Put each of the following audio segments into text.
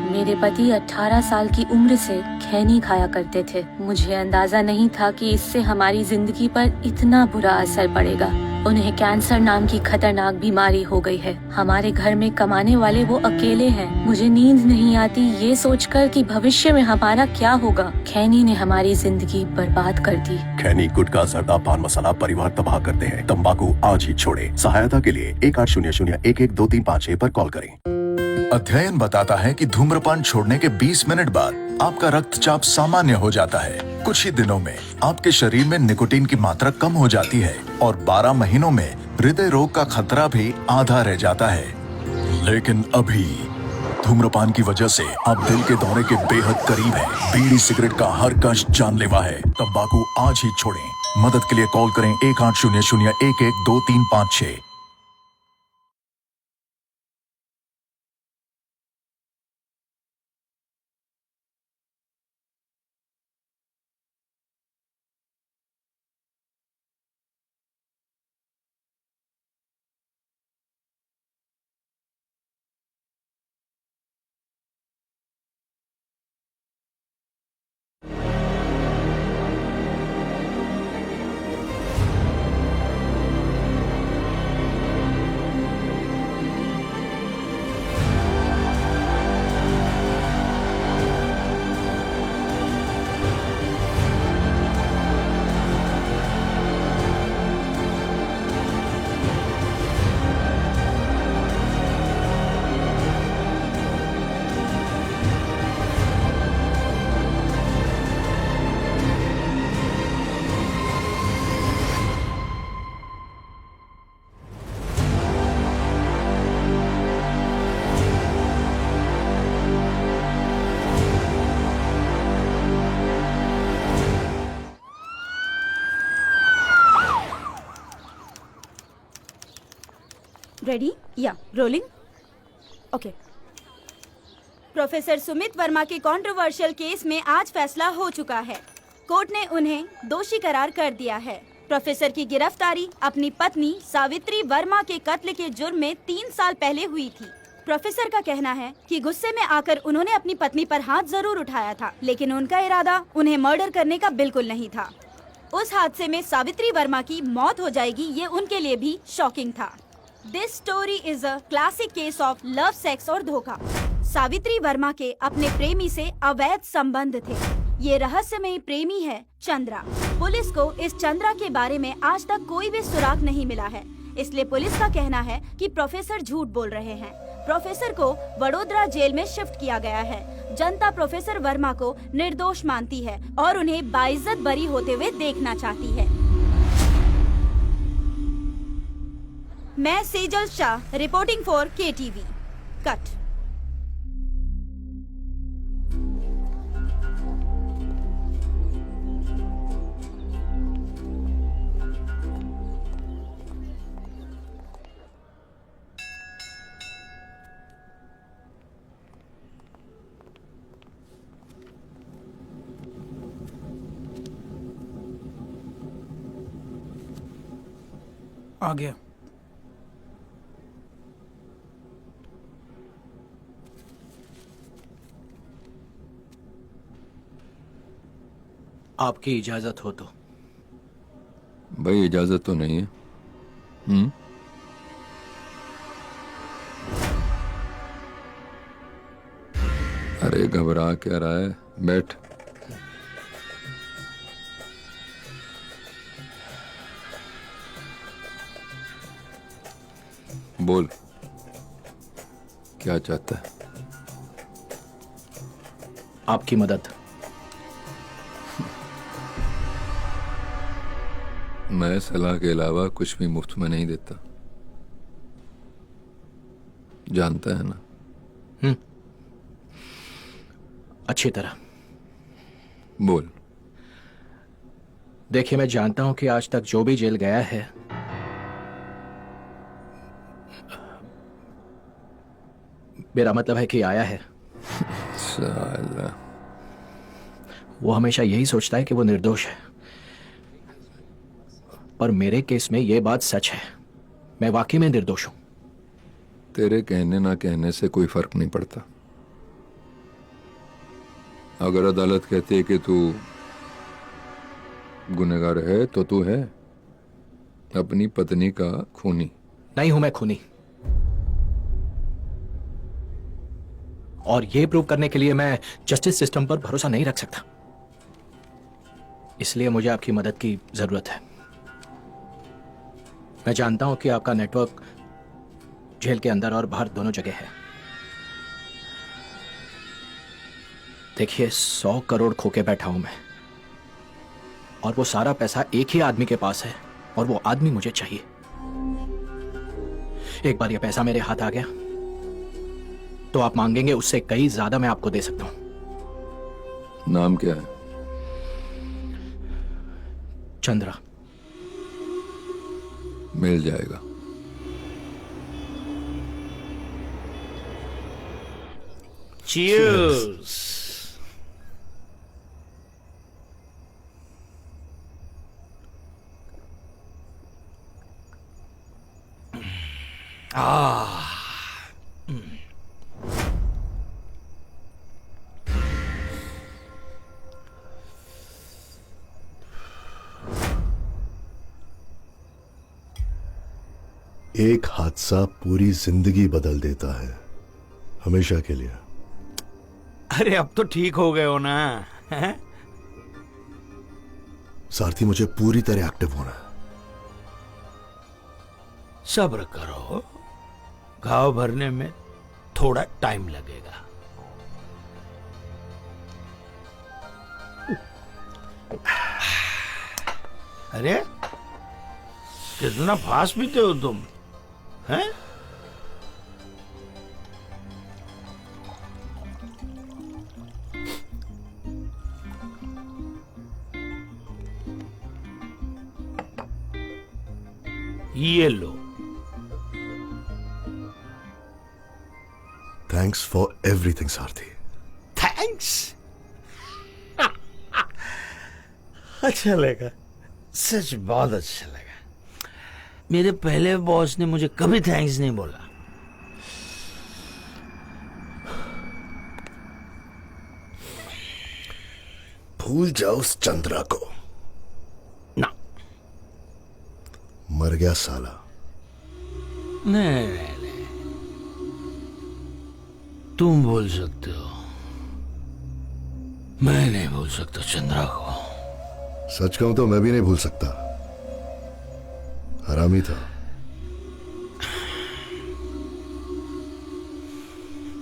मेरे पति 18 साल की उम्र से खैनी खाया करते थे। मुझे अंदाजा नहीं था कि इससे हमारी जिंदगी पर इतना बुरा असर पड़ेगा। उन्हें कैंसर नाम की खतरनाक बीमारी हो गई है। हमारे घर में कमाने वाले वो अकेले हैं। मुझे नींद नहीं आती ये सोचकर कि भविष्य में हमारा क्या होगा। खैनी ने हमारी जिंदगी बर्बाद कर दी। खैनी, गुटखा, जर्दा, पान मसाला परिवार तबाह करते हैं। तंबाकू आज ही छोड़े। सहायता के लिए 1800-112356 पर कॉल करें। अध्ययन बताता है कि धूम्रपान छोड़ने के 20 मिनट बाद आपका रक्तचाप सामान्य हो जाता है। कुछ ही दिनों में आपके शरीर में निकोटीन की मात्रा कम हो जाती है और 12 महीनों में हृदय रोग का खतरा भी आधा रह जाता है। लेकिन अभी धूम्रपान की वजह से आप दिल के दौरे के बेहद करीब हैं। बीड़ी सिगरेट का हर कश जानलेवा है। तंबाकू आज ही छोड़ें। मदद के लिए कॉल करें 1800-112356। रेडी या rolling. Okay. Professor Sumit Verma के कंट्रोवर्शियल केस में आज फैसला हो चुका है। कोर्ट ने उन्हें दोषी करार कर दिया है। प्रोफेसर की गिरफ्तारी अपनी पत्नी सावित्री वर्मा के कत्ल के जुर्म में 3 साल पहले हुई थी। प्रोफेसर का कहना है कि गुस्से में आकर उन्होंने अपनी पत्नी पर हाथ जरूर उठाया था, लेकिन उनका इरादा उन्हें मर्डर करने का बिल्कुल नहीं था। उस हादसे में सावित्री वर्मा की मौत हो जाएगी ये उनके लिए भी शॉकिंग था। This story is a classic case of love, sex और धोखा। सावित्री वर्मा के अपने प्रेमी से अवैध संबंध थे। ये रहस्यमयी प्रेमी है चंद्रा। पुलिस को इस चंद्रा के बारे में आज तक कोई भी सुराग नहीं मिला है, इसलिए पुलिस का कहना है कि प्रोफेसर झूठ बोल रहे हैं। प्रोफेसर को वडोदरा जेल में शिफ्ट किया गया है। जनता प्रोफेसर वर्मा को निर्दोष मानती है और उन्हें बाइज्जत बरी होते हुए देखना चाहती है। मैं Sejal Shah, reporting for KTV। Cut. आ गया। आपकी इजाजत हो तो। भाई इजाजत तो नहीं है। अरे घबरा क्या रहा है, बैठ। बोल क्या चाहता है। आपकी मदद। मैं सलाह के अलावा कुछ भी मुफ्त में नहीं देता, जानता है ना। अच्छी तरह। बोल। देखिए, मैं जानता हूं कि आज तक जो भी जेल गया है मेरा मतलब है कि आया है, साला वो हमेशा यही सोचता है कि वो निर्दोष है। पर मेरे केस में ये बात सच है, मैं वाकई में निर्दोष हूं। तेरे कहने ना कहने से कोई फर्क नहीं पड़ता। अगर अदालत कहती है कि तू गुनहगार है तो तू है अपनी पत्नी का खूनी। नहीं हूं मैं खूनी। और ये प्रूव करने के लिए मैं जस्टिस सिस्टम पर भरोसा नहीं रख सकता। इसलिए मुझे आपकी मदद की जरूरत है। मैं जानता हूं कि आपका नेटवर्क जेल के अंदर और बाहर दोनों जगह है। देखिए 100 करोड़ खो के बैठा हूं मैं, और वो सारा पैसा एक ही आदमी के पास है, और वो आदमी मुझे चाहिए। एक बार ये पैसा मेरे हाथ आ गया तो आप मांगेंगे उससे कई ज्यादा मैं आपको दे सकता हूं। नाम क्या है? चंद्रा। मिल जाएगा। Cheers. एक हादसा पूरी जिंदगी बदल देता है, हमेशा के लिए। अरे अब तो ठीक हो गए हो ना? हैं? सारथी, मुझे पूरी तरह एक्टिव होना है। सब्र करो, घाव भरने में थोड़ा टाइम लगेगा। अरे कितना फास्ट पीते हो तुम, हैं? ये लो। Thanks for everything Sarathi. Thanks. अच्छा लगा, सच बहुत अच्छा लगा। मेरे पहले बॉस ने मुझे कभी थैंक्स नहीं बोला। भूल जाओ उस चंद्रा को। ना, मर गया साला। नहीं, तुम बोल सकते हो, मैं नहीं भूल सकता चंद्रा को। सच कहूं तो मैं भी नहीं भूल सकता। हरामी था।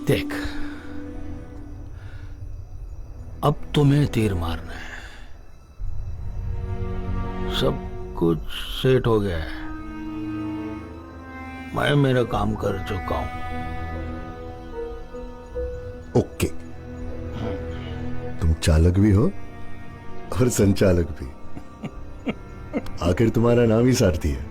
देख, अब तुम्हें तीर मारना है। सब कुछ सेट हो गया है। मैं मेरा काम कर चुका हूं। ओके, तुम चालक भी हो और संचालक भी। आखिर तुम्हारा नाम ही सारथी है।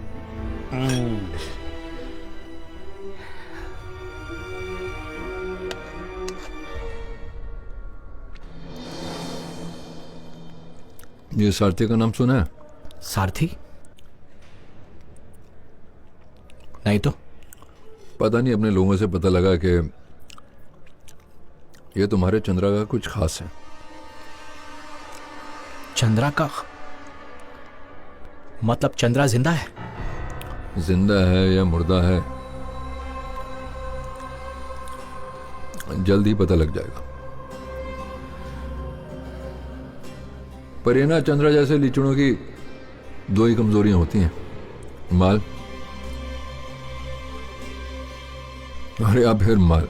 ये सारथी का नाम सुना है? सारथी? नहीं तो। पता नहीं, अपने लोगों से पता लगा कि ये तुम्हारे चंद्रा का कुछ खास है। चंद्रा का मतलब चंद्रा जिंदा है? जिंदा है या मुर्दा है जल्द ही पता लग जाएगा। पर ये ना, चंद्रा जैसे लीचड़ों की दो ही कमजोरियां होती हैं, माल और या फिर माल।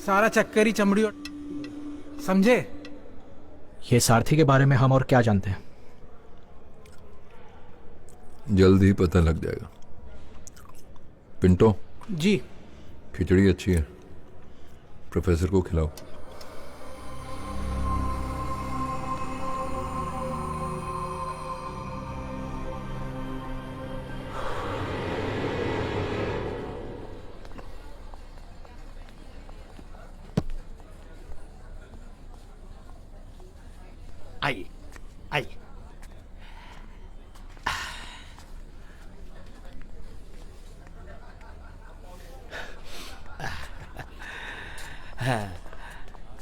सारा चक्कर ही चमड़ी और समझे। ये सारथी के बारे में हम और क्या जानते हैं? जल्द ही पता लग जाएगा। पिंटो, जी। खिचड़ी अच्छी है, प्रोफेसर को खिलाओ। आइए आइए।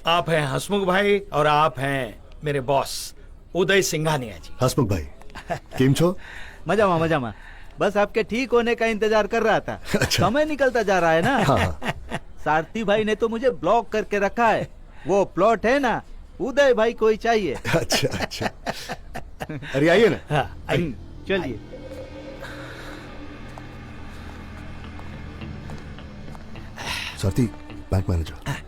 आप हैं हसमुख भाई और आप हैं मेरे बॉस उदय सिंघानिया जी। हसमुख भाई केम छो? मजामा बस आपके ठीक होने का इंतजार कर रहा था। अच्छा। समय निकलता जा रहा है ना। हाँ। सारथी भाई ने तो मुझे ब्लॉक करके रखा है। वो प्लॉट है ना, उदय भाई को ही चाहिए। अच्छा अच्छा। अरे आइए ना। हाँ, आइए। चलिए। सारथी bank manager.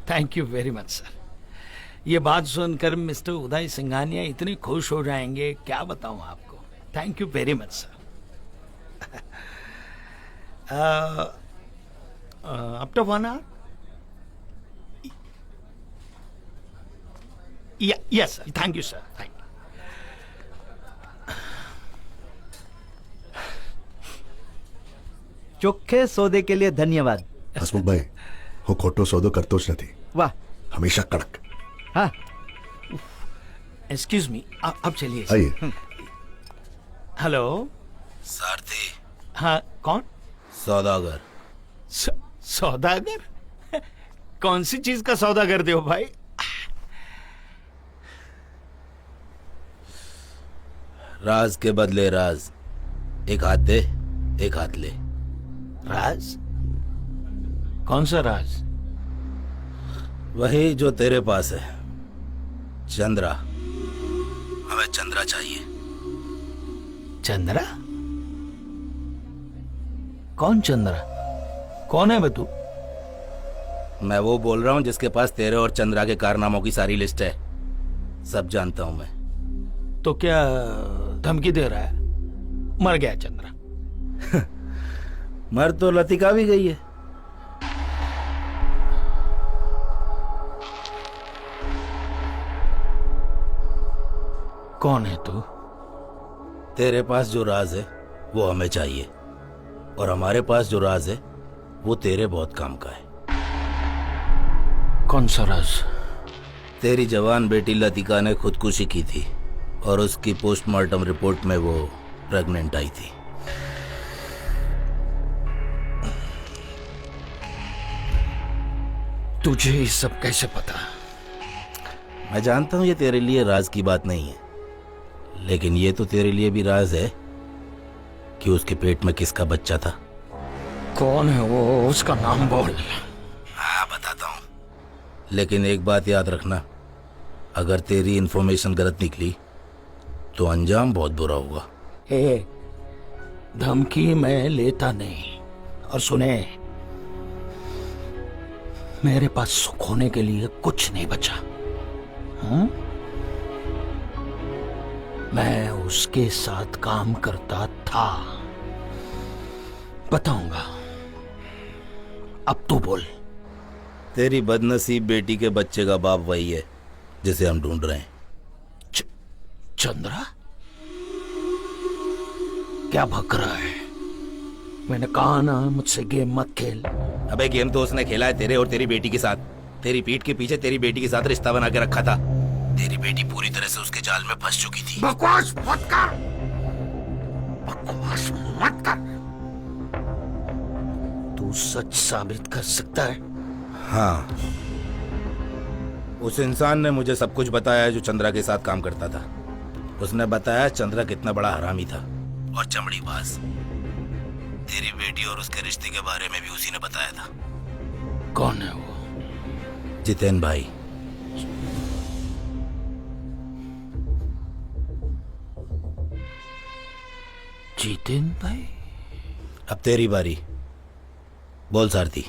Thank you very much sir. ये बात सुनकर मिस्टर उदय सिंघानिया इतने खुश हो जाएंगे, क्या बताऊं आपको। Thank you very much sir. Up to 1 hour? Yes sir, thank you sir, thank you. ચોખ્ખે સોદે के लिए धन्यवाद। हसमुख भाई હું ખોટો સોદો કરતો જ નથી, वाह। હંમેશા કડક। हाँ, एक्सक्यूज मी, अब चलिए। आइए। हेलो। सारथी। हाँ, कौन? सौदागर। सौदागर? कौन सी चीज का सौदा कर दे हो भाई? राज के बदले राज, एक हाथ दे एक हाथ ले। राज? कौन सा राज? वही जो तेरे पास है, चंद्रा। हमें चंद्रा चाहिए। चंद्रा? कौन चंद्रा? कौन है बे तू? मैं वो बोल रहा हूँ जिसके पास तेरे और चंद्रा के कारनामों की सारी लिस्ट है। सब जानता हूं मैं। तो क्या धमकी दे रहा है? मर गया चंद्रा। मर तो लतिका भी गई है। कौन है तू? तेरे पास जो राज है वो हमें चाहिए, और हमारे पास जो राज है वो तेरे बहुत काम का है। कौन सा राज? तेरी जवान बेटी लतिका ने खुदकुशी की थी और उसकी पोस्टमार्टम रिपोर्ट में वो प्रेग्नेंट आई थी। तुझे ये सब कैसे पता? मैं जानता हूं ये तेरे लिए राज की बात नहीं है, लेकिन ये तो तेरे लिए भी राज है कि उसके पेट में किसका बच्चा था। कौन है वो? उसका नाम बोल। हाँ बताता हूं, लेकिन एक बात याद रखना, अगर तेरी इंफॉर्मेशन गलत निकली तो अंजाम बहुत बुरा होगा। धमकी मैं लेता नहीं। और सुने, मेरे पास सुख होने के लिए कुछ नहीं बचा। हाँ? मैं उसके साथ काम करता था। बताऊंगा। अब तू बोल। तेरी बदनसीब बेटी के बच्चे का बाप वही है जिसे हम ढूंढ रहे हैं। चंद्रा? क्या भक रहा है? मैंने कहा ना मुझसे गेम मत खेल। अबे गेम तो उसने खेला है तेरे और तेरी बेटी के साथ। तेरी पीठ के पीछे तेरी बेटी के साथ रिश्ता बना के रखा था। तेरी बेटी पूरी तरह से उसके जाल में फंस चुकी थी। बकवास मत कर। बकवास मत कर। तू सच साबित कर सकता है? हाँ, उस इंसान ने मुझे सब कुछ बताया जो चंद्रा के साथ काम करता था। उसने बताया चंद्रा कितना बड़ा हरामी था और चमड़ीबाज। तेरी बेटी और उसके रिश्ते के बारे में भी उसी ने बताया था। कौन है वो? जितेन भाई। जितेन भाई? अब तेरी बारी, बोल सारथी।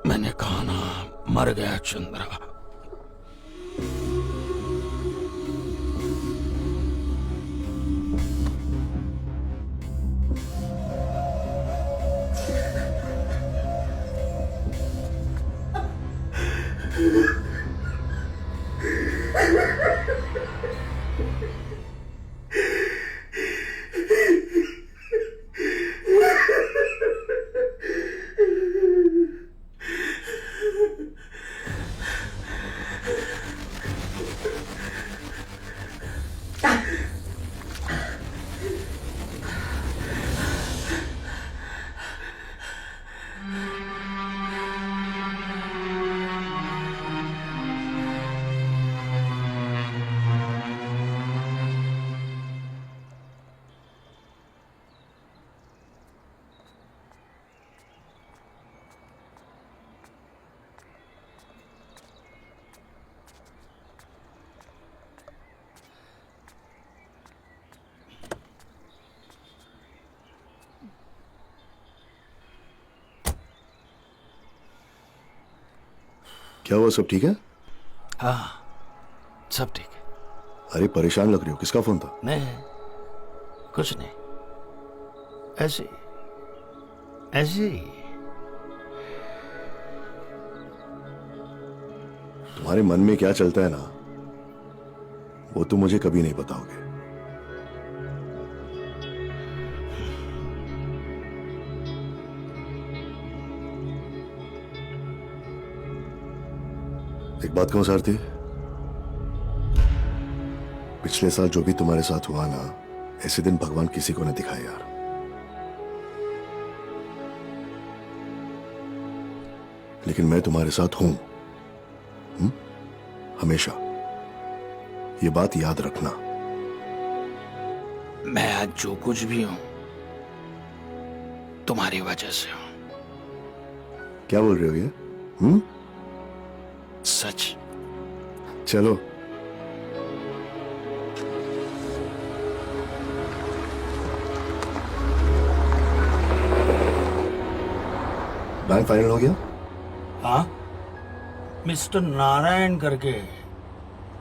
मैंने कहा ना, मर गया चंद्रा। क्या हुआ, सब ठीक है? हाँ सब ठीक है। अरे परेशान लग रही हो, किसका फोन था? नहीं कुछ नहीं, ऐसे ही ऐसे ही। तुम्हारे मन में क्या चलता है ना, वो तुम मुझे कभी नहीं बताओगे। एक बात कहूं सारथी, पिछले साल जो भी तुम्हारे साथ हुआ ना, ऐसे दिन भगवान किसी को न दिखाए यार। लेकिन मैं तुम्हारे साथ हूं, हमेशा। ये बात याद रखना। मैं आज जो कुछ भी हूं तुम्हारी वजह से हूं। क्या बोल रहे हो ये? सच। चलो। बैंक फाइनल हो गया? हाँ, मिस्टर नारायण करके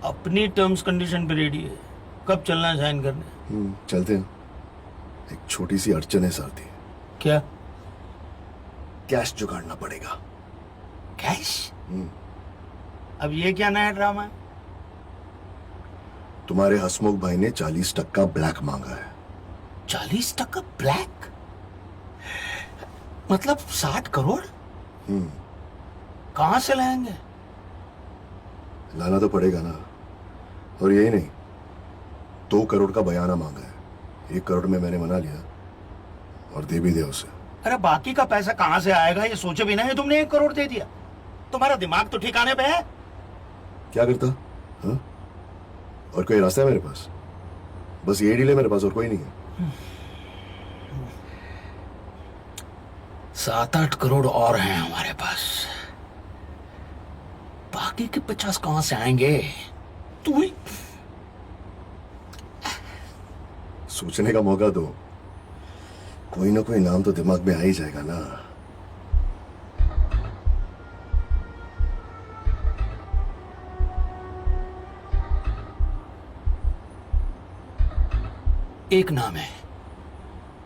अपनी टर्म्स कंडीशन पे रेडी है। कब चलना है साइन करने? चलते हैं। एक छोटी सी अड़चन है सारथी। क्या? कैश जुगाड़ना पड़ेगा। कैश? अब ये क्या नया ड्रामा है? तुम्हारे हसमुख भाई ने 40% ब्लैक मांगा है। 40% ब्लैक? मतलब 60 करोड़? कहां से लाएंगे? लाना तो पड़ेगा ना। और यही नहीं, 2 करोड़ का बयाना मांगा है। 1 करोड़ में मैंने मना लिया और दे भी दिया उसे। अरे बाकी का पैसा कहां से आएगा ये सोचे बिना ही तुमने 1 करोड़ दे दिया। तुम्हारा दिमाग तो ठिकाने पे है? क्या करता? हाँ? और कोई रास्ता है मेरे पास? बस ये डील है मेरे पास, और कोई नहीं है। 7-8 करोड़ और हैं हमारे पास। बाकी के 50 कहां से आएंगे? तू ही सोचने का मौका दो, कोई ना कोई नाम तो दिमाग में आ ही जाएगा ना। एक नाम है।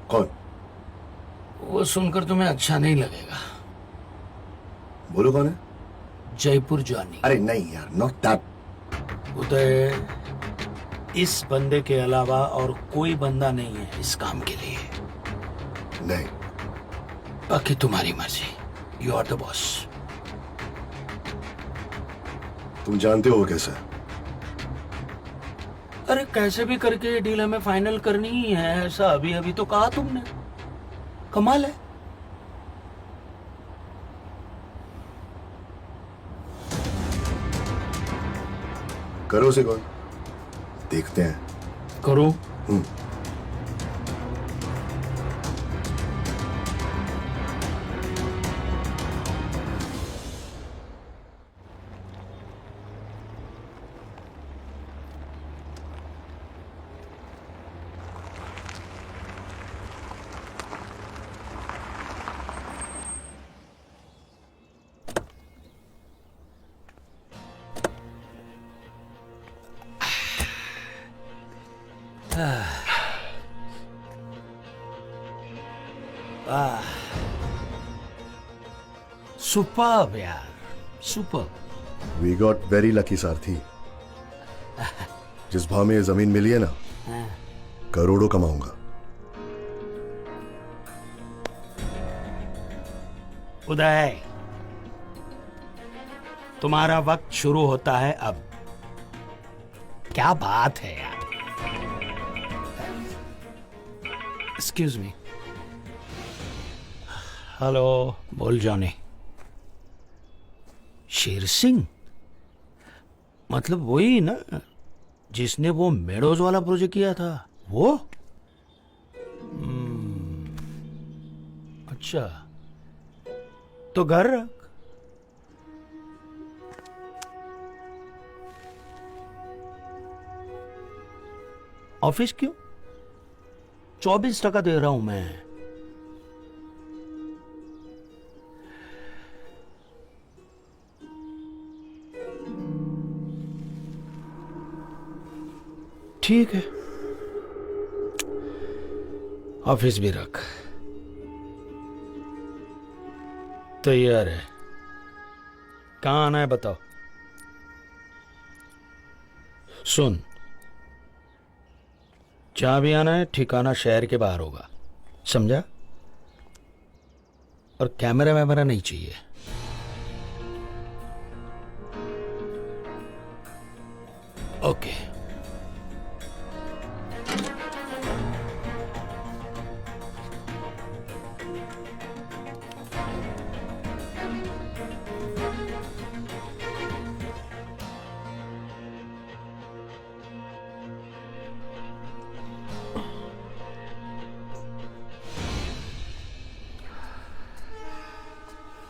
कौन? वो सुनकर तुम्हें अच्छा नहीं लगेगा। बोलो कौन है? जयपुर जानी। अरे नहीं यार, नॉट दैट। उदय, इस बंदे के अलावा और कोई बंदा नहीं है इस काम के लिए। नहीं। बाकी तुम्हारी मर्जी। You are the boss. तुम जानते हो कैसे? अरे कैसे भी करके ये डील हमें फाइनल करनी ही है, ऐसा अभी अभी तो कहा तुमने। कमाल है। करो उसे कौन, देखते हैं। करो। सुपर्ब यार, superb. We got very lucky Sarathi. जिस भाव में ये जमीन मिली है ना, करोड़ों कमाऊंगा। उदय, तुम्हारा वक्त शुरू होता है अब। क्या बात है यार। Excuse me. हेलो, बोल जॉनी। शेर सिंह? मतलब वही ना जिसने वो मेडोज वाला प्रोजेक्ट किया था? वो अच्छा, तो घर रख। ऑफिस क्यों? 24% दे रहा हूं मैं। ठीक है, ऑफिस भी रख। तैयार है? कहाँ आना है बताओ। सुन, जहां भी आना है ठिकाना शहर के बाहर होगा, समझा? और कैमरा वैमरा नहीं चाहिए। ओके।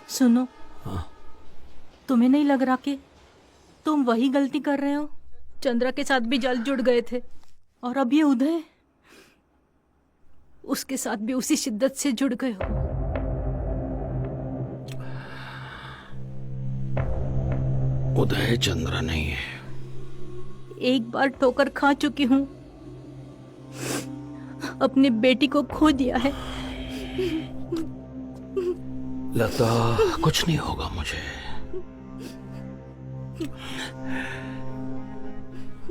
सुनो, हाँ। तुम्हें नहीं लग रहा कि तुम वही गलती कर रहे हो? चंद्रा के साथ भी जल्द जुड़ गए थे, और अब ये उदय, उसके साथ भी उसी शिद्दत से जुड़ गए हो। उदय चंद्रा नहीं है। एक बार ठोकर खा चुकी हूँ, अपनी बेटी को खो दिया है। लता, कुछ नहीं होगा मुझे।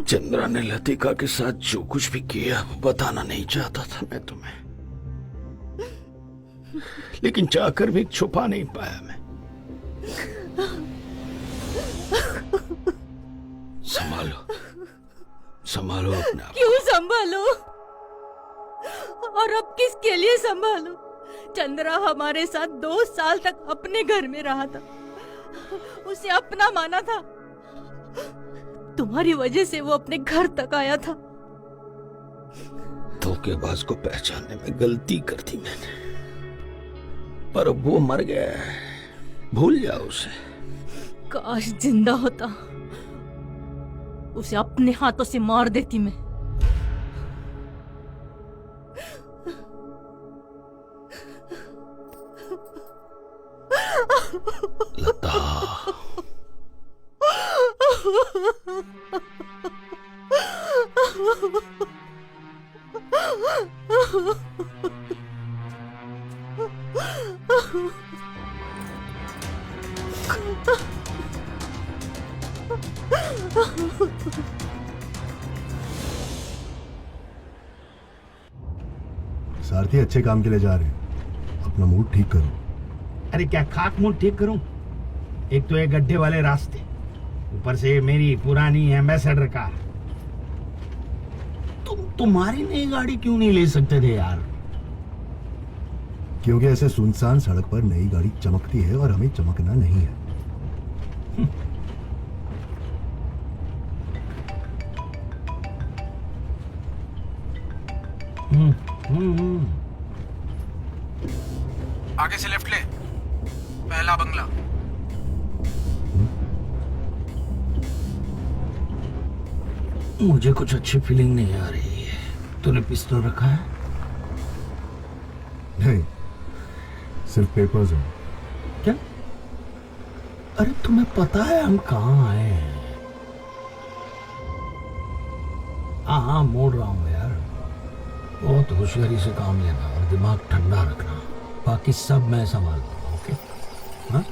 चंद्रा ने लतिका के साथ जो कुछ भी किया बताना नहीं चाहता था मैं तुम्हें, लेकिन चाहकर भी छुपा नहीं पाया मैं। संभालो, संभालो अपने आप। क्यों संभालो? और अब किसके लिए संभालो? चंद्रा हमारे साथ 2 साल तक अपने घर में रहा था, उसे अपना माना था। तुम्हारी वजह से वो अपने घर तक आया था। धोखेबाज को पहचानने में गलती कर दी मैंने, पर अब वो मर गया है, भूल जाओ उसे। काश जिंदा होता, उसे अपने हाथों से मार देती मैं। लता, सारथी अच्छे काम के लिए जा रहे हैं, अपना मूड ठीक करो। अरे क्या खाक मूड ठीक करूं? एक तो ये गड्ढे वाले रास्ते, ऊपर से मेरी पुरानी एम्बेसडर कार। तुम्हारी नई गाड़ी क्यों नहीं ले सकते थे यार? क्योंकि ऐसे सुनसान सड़क पर नई गाड़ी चमकती है और हमें चमकना नहीं है। आगे से लेफ्ट ले, पहला बंगला। मुझे कुछ अच्छी फीलिंग नहीं आ रही है। तूने पिस्तौल रखा है? नहीं, सिर्फ पेपर्स हैं। क्या? अरे तुम्हें पता है हम कहाँ आए हैं? हाँ, मोड़ रहा हूँ यार। बहुत होशियारी से काम लेना और दिमाग ठंडा रखना, बाकी सब मैं संभाल लूंगा। ओके? हाँ?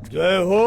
जय हो।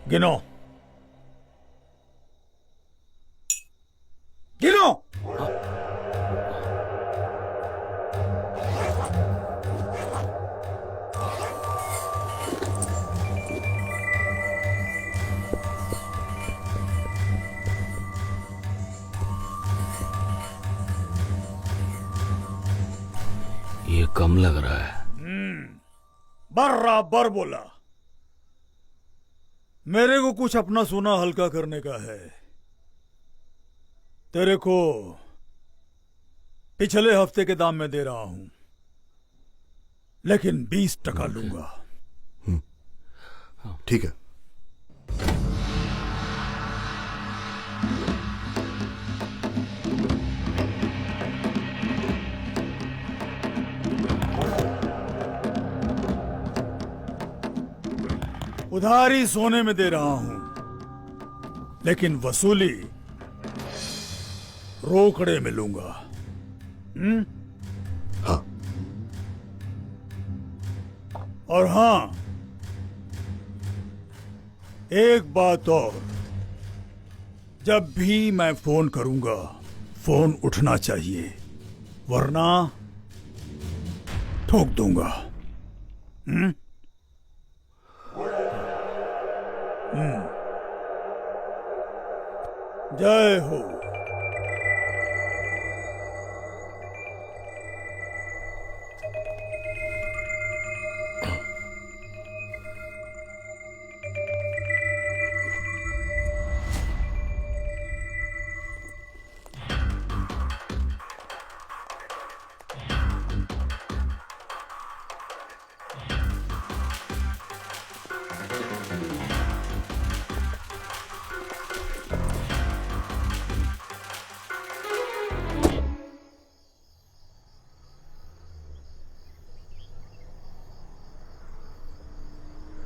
गिनो गिनो। ये कम लग रहा है। बराबर बोला। मेरे को कुछ अपना सोना हल्का करने का है। तेरे को पिछले हफ्ते के दाम में दे रहा हूं, लेकिन 20% लूंगा। ठीक है। उधारी सोने में दे रहा हूं, लेकिन वसूली रोकड़े में लूंगा। हाँ। और हां, एक बात और, जब भी मैं फोन करूंगा फोन उठना चाहिए, वरना ठोक दूंगा। जय हो।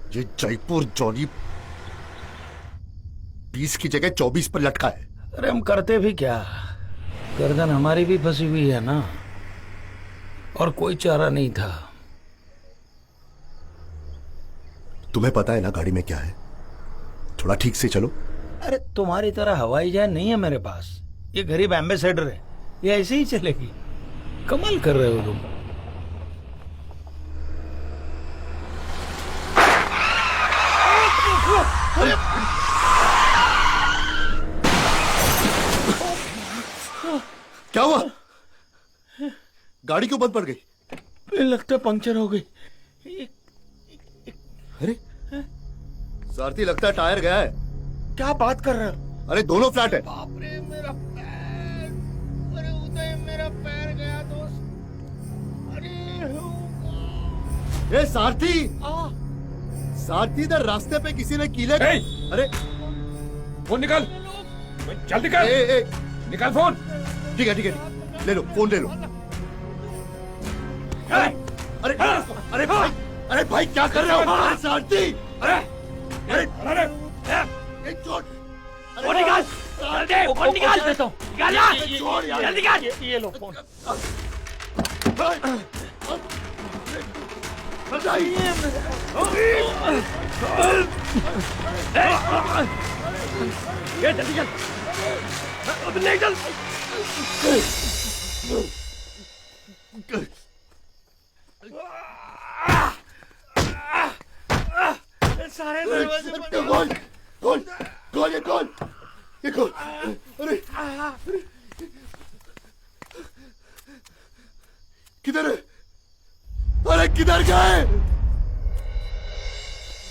ये जयपुर जॉनी 20 की जगह 24 पर लटका है। अरे हम करते भी क्या, गर्दन हमारी भी फंसी हुई है ना, और कोई चारा नहीं था। तुम्हें पता है ना गाड़ी में क्या है? थोड़ा ठीक से चलो। अरे तुम्हारी तरह हवाई जहाज नहीं है मेरे पास, ये गरीब एम्बेसडर है, ये ऐसे ही चलेगी। कमाल कर रहे हो तुम। क्या हुआ? गाड़ी क्यों बंद पड़ गई? लगता पंक्चर हो गई। अरे सारथी, लगता है टायर गया है। क्या बात कर रहे हो? अरे दोनों फ्लैट है। बाप रे, मेरा पैर। अरे उदय, मेरा पैर गया दोस्त। अरे ए सारथी, सारथी, इधर रास्ते पे किसी ने कीले। अरे फोन निकाल, जल्दी कर। ए, निकाल फोन। ठीक है ठीक है, ले लो फोन, ले लो। अरे अरे भाई, अरे भाई क्या कर रहे हो? अरे सारथी, अरे छोड़, फोन निकाल, फोन निकाल देता हूँ। निकाल यार, जल्दी निकाल। ये लो फोन। ये जल्दी चल, अब नहीं चल। सारे दरवाजे खोल खोल खोल, ये खोल, ये खोल। अरे किधर है? अरे किधर गए?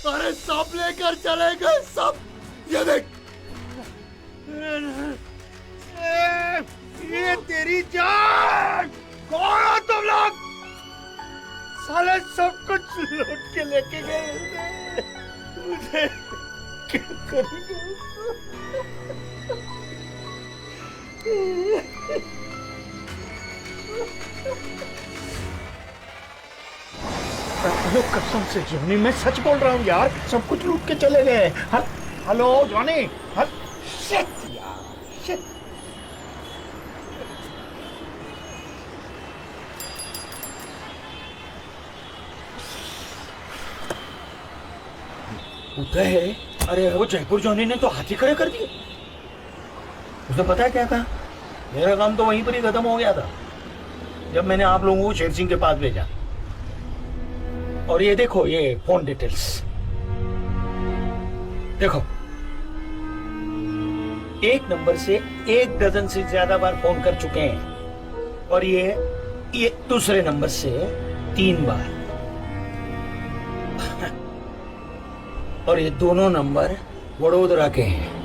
अरे सब लेकर चले गए सब। ये देख, ये तेरी जान। कौन हो तुम लोग? साले सब कुछ लूट के लेके गए। मुझे क्या करेंगे? हेलो, कसम से जॉनी, मैं सच बोल रहा हूँ यार, सब कुछ लूट के चले गए। हेलो जॉनी, शिट यार, शिट। उदय, अरे वो जयपुर जॉनी ने तो हाथी खड़े कर दिए। उसने पता है क्या कहा? मेरा काम तो वहीं पर ही खत्म हो गया था जब मैंने आप लोगों को शेर सिंह के पास भेजा। और ये देखो, ये फोन डिटेल्स देखो, एक नंबर से 1 डजन से ज्यादा बार फोन कर चुके हैं और ये दूसरे नंबर से 3 बार। और ये दोनों नंबर वडोदरा के हैं।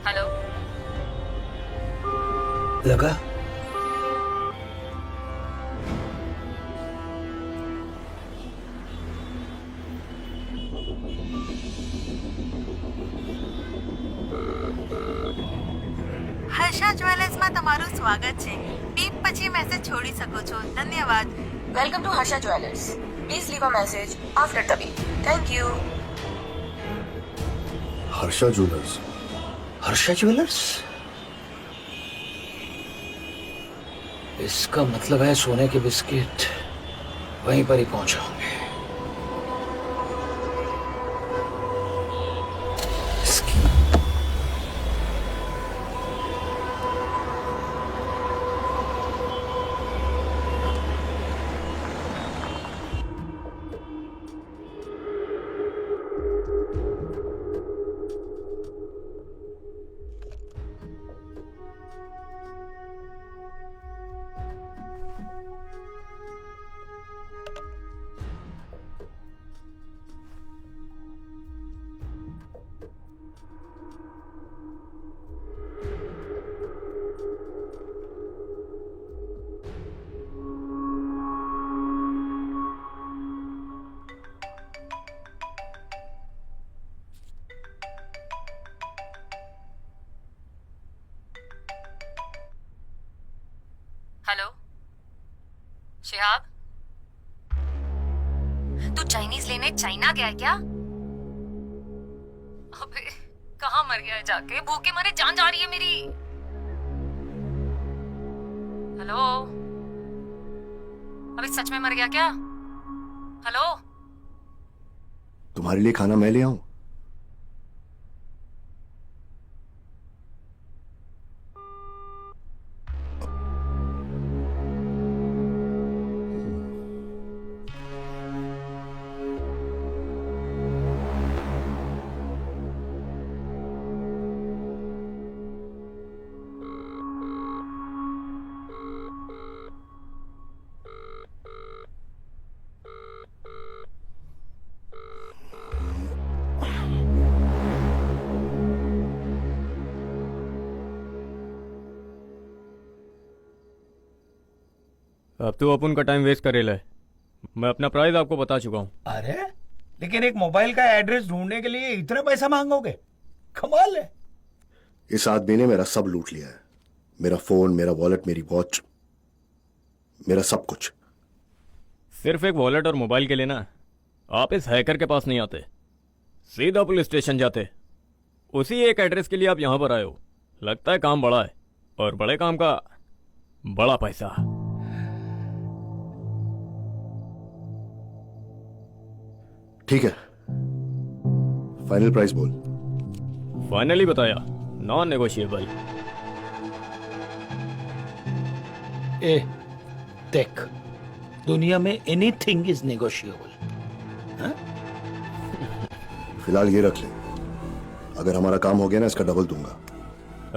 हेलो। लगा? હર્ષા જ્વેલર્સમાં તમારું સ્વાગત છે. બીપ પછી મેસેજ છોડી શકો છો. ધન્યવાદ. Welcome to Harsha jewellers. Please leave a message after the beep. Thank you. Harsha jewellers? Harsha jewellers? इसका मतलब है सोने के बिस्किट वहीं पर ही पहुंचे होंगे। हेलो शिहाब, तू चाइनीज लेने चाइना गया है क्या? अबे कहाँ मर गया है जाके? भूखे मारे जान जा रही है मेरी. हेलो, अबे सच में मर गया क्या? हेलो, तुम्हारे लिए खाना मैं ले आऊं? अब तो अपन का टाइम वेस्ट करेला है. मैं अपना प्राइस आपको बता चुका हूँ. अरे लेकिन एक मोबाइल का एड्रेस ढूंढने के लिए इतना पैसा मांगोगे? कमाल है. इस आदमी ने मेरा सब लूट लिया है. मेरा फोन, मेरा वॉलेट, मेरी वॉच, मेरा सब कुछ. सिर्फ एक वॉलेट और मोबाइल के लिए ना आप इस हैकर के पास नहीं आते, सीधा पुलिस स्टेशन जाते. उसी एक एड्रेस के लिए आप यहाँ पर आए हो. लगता है काम बड़ा है और बड़े काम का बड़ा पैसा. ठीक है, फाइनल प्राइस बोल. फाइनली बताया, नॉन नेगोशिएबल. ए देख, दुनिया में एनीथिंग इज नेगोशिएबल. फिलहाल ये रख ले. अगर हमारा काम हो गया ना, इसका डबल दूंगा.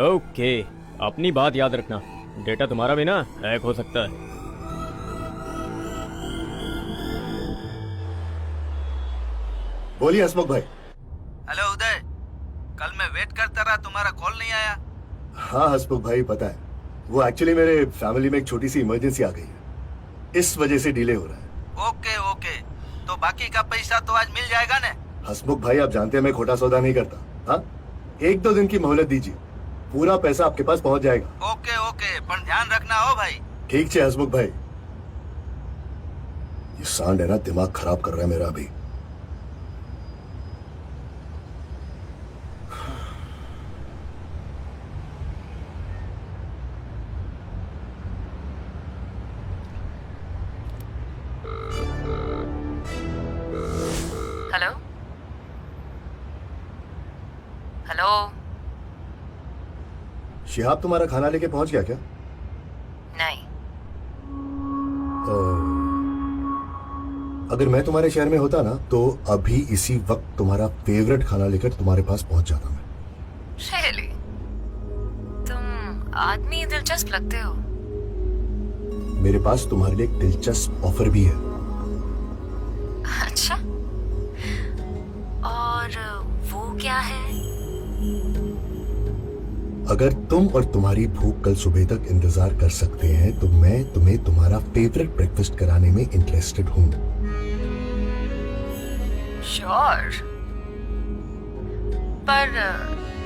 ओके, अपनी बात याद रखना. डेटा तुम्हारा भी ना हैक हो सकता है. बोलिए हसमुख भाई. हेलो उदय, कल मैं वेट करता रहा, तुम्हारा कॉल नहीं आया. हाँ हसमुख भाई, पता है, वो एक्चुअली मेरे फैमिली में एक छोटी सी इमरजेंसी आ गई है, इस वजह से डिले हो रहा है. ओके ओके, तो बाकी का पैसा तो आज मिल जाएगा ना? हसमुख भाई, आप जानते हैं मैं खोटा सौदा नहीं करता. हाँ, 1-2 दिन की मोहलत दीजिए, पूरा पैसा आपके पास पहुंच जाएगा. ओके ओके, पर ध्यान रखना हो भाई. ठीक है हसमुख भाई. ये सांड है ना, दिमाग खराब कर रहा है मेरा अभी. Hello hello. शिहाब तुम्हारा खाना लेके पहुंच गया क्या? नहीं। अगर मैं तुम्हारे शहर में होता ना तो अभी इसी वक्त तुम्हारा फेवरेट खाना लेकर तुम्हारे पास पहुंच जाता मैं। Really? तुम आदमी दिलचस्प लगते हो। मेरे पास तुम्हारे लिए एक दिलचस्प ऑफर भी है। अच्छा, और वो क्या है? अगर तुम और तुम्हारी भूख कल सुबह तक इंतजार कर सकते हैं तो मैं तुम्हें तुम्हारा फेवरेट ब्रेकफास्ट कराने में इंटरेस्टेड हूं। श्योर, पर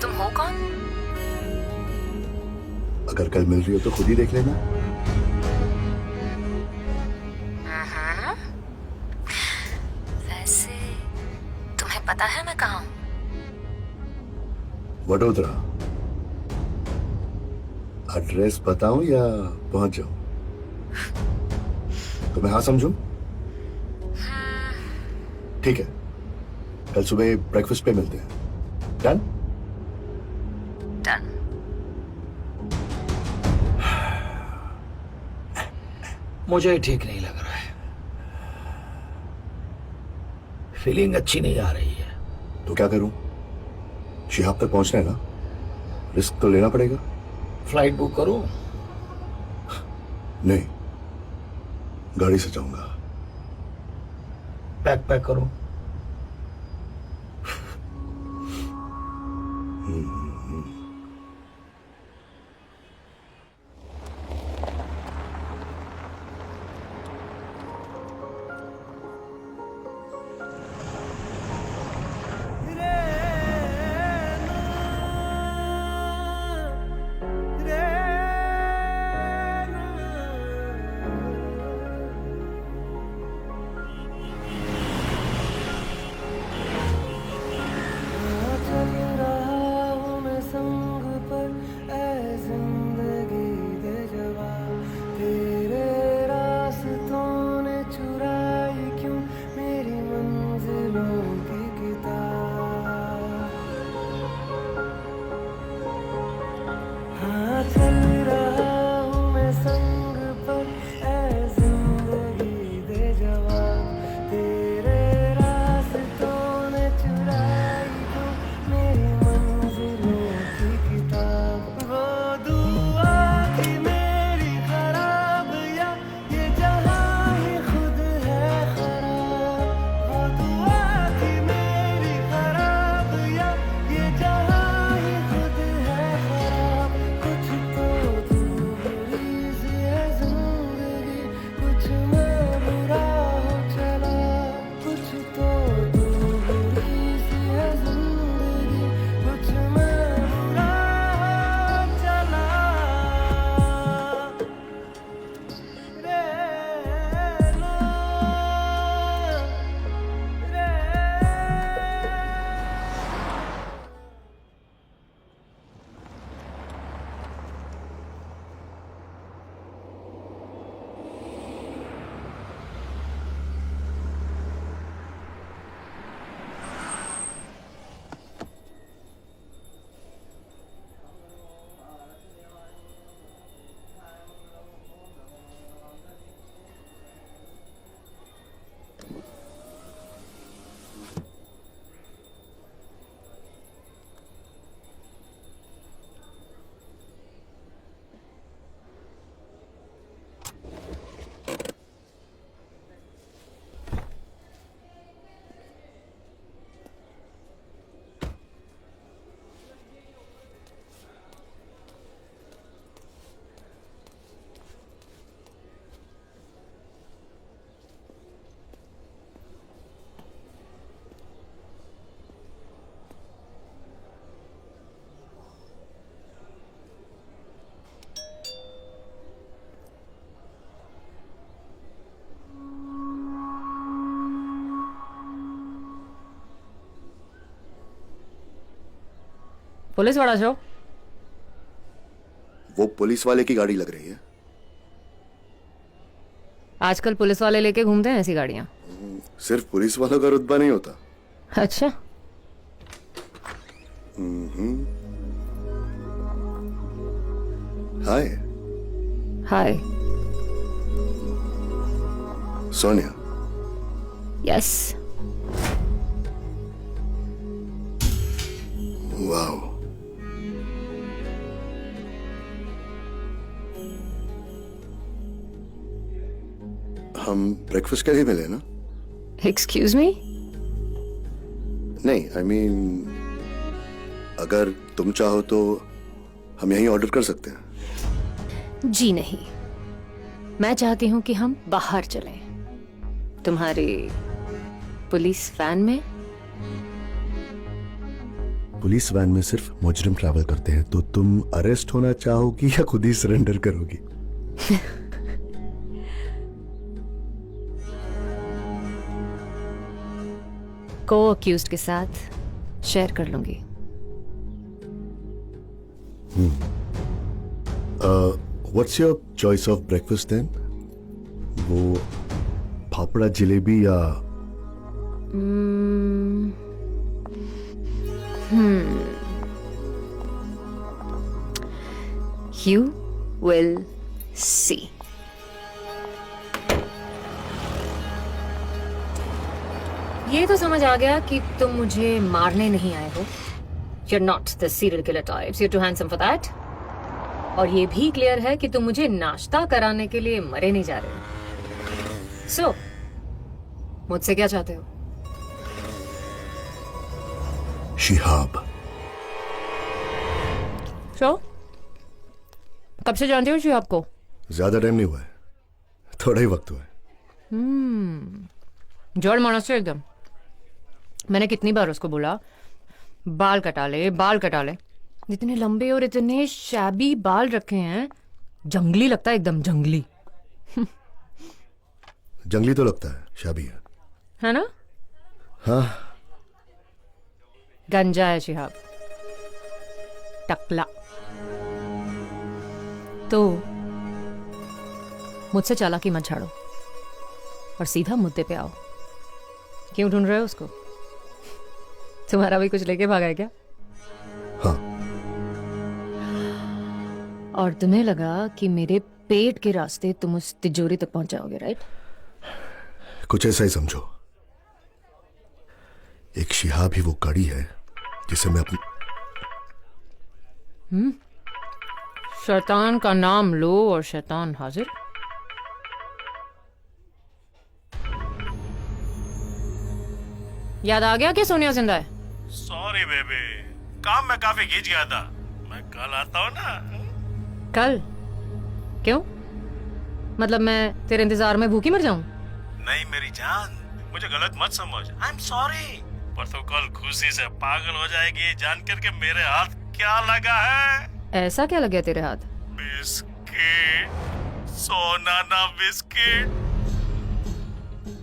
तुम हो कौन? अगर कल मिल रही हो तो खुद ही देख लेना। वैसे तुम्हें पता है मैं कहाँ हूँ? वडोदरा। एड्रेस बताऊं या पहुंच जाऊं? तो मैं हाँ समझूं? ठीक है, कल सुबह ब्रेकफास्ट पे मिलते हैं। डन? डन। मुझे ठीक नहीं लग रहा है, फीलिंग अच्छी नहीं आ रही है। तो क्या करूं? शिहाब तक पहुंचना है ना, रिस्क तो लेना पड़ेगा। फ्लाइट बुक करूं? नहीं, गाड़ी से जाऊंगा। पैक करूं? पुलिस वाला छो? वो पुलिस वाले की गाड़ी लग रही है। आजकल पुलिस वाले लेके घूमते हैं ऐसी गाड़ियां। सिर्फ पुलिस वालों का रुतबा नहीं होता, अच्छा, हाय हाय। सोनिया। यस। वाओ, हम ब्रेकफास्ट के लिए मिले ना? Excuse me? नहीं, आई मीन अगर तुम चाहो तो हम यहीं ऑर्डर कर सकते हैं। जी नहीं, मैं चाहती हूँ कि हम बाहर चलें, तुम्हारी पुलिस वैन में। पुलिस वैन में सिर्फ मुजरिम ट्रैवल करते हैं, तो तुम अरेस्ट होना चाहोगी या खुद ही सरेंडर करोगी? को अक्यूज्ड के साथ शेयर कर लूंगी। What's your choice of breakfast then? वो फाफड़ा जलेबी या You will see. ये तो समझ आ गया कि तुम मुझे मारने नहीं आए हो। You're not the serial killer types. You're too handsome for that. और ये भी क्लियर है कि तुम मुझे नाश्ता कराने के लिए मरे नहीं जा रहे हो। So, मुझसे क्या चाहते हो? शिहाब। So, कब से जानते हो शिहाब को? ज्यादा टाइम नहीं हुआ है, थोड़ा ही वक्त हुआ है। जड़ मानस से एकदम। मैंने कितनी बार उसको बोला बाल कटा ले, बाल कटा ले। इतने लंबे और इतने शैबी बाल रखे हैं, जंगली लगता है, एकदम जंगली। जंगली तो लगता है, शाबी है ना? हाँ। गंजा है शिहाब, टकला। तो मुझसे चालाकी मत झाड़ो और सीधा मुद्दे पे आओ। क्यों ढूंढ रहे हो उसको? तुम्हारा भी कुछ लेके भागा है क्या? हाँ। और तुम्हें लगा कि मेरे पेट के रास्ते तुम उस तिजोरी तक पहुंच जाओगे, राइट? कुछ ऐसा ही समझो। एक शिहाब ही वो कड़ी है जिसे मैं अपनी शैतान का नाम लो और शैतान हाजिर। याद आ गया कि सोनिया जिंदा है? सॉरी बेबी, काम में काफी खींच गया था। मैं कल आता हूँ ना। कल? क्यों? मतलब मैं तेरे इंतजार में भूखी मर जाऊं? नहीं मेरी जान, मुझे गलत मत समझ। I am sorry. पर तो कल खुशी से पागल हो जाएगी जानकर के मेरे हाथ क्या लगा है। ऐसा क्या लग गया तेरे हाथ? बिस्किट, सोना ना बिस्किट।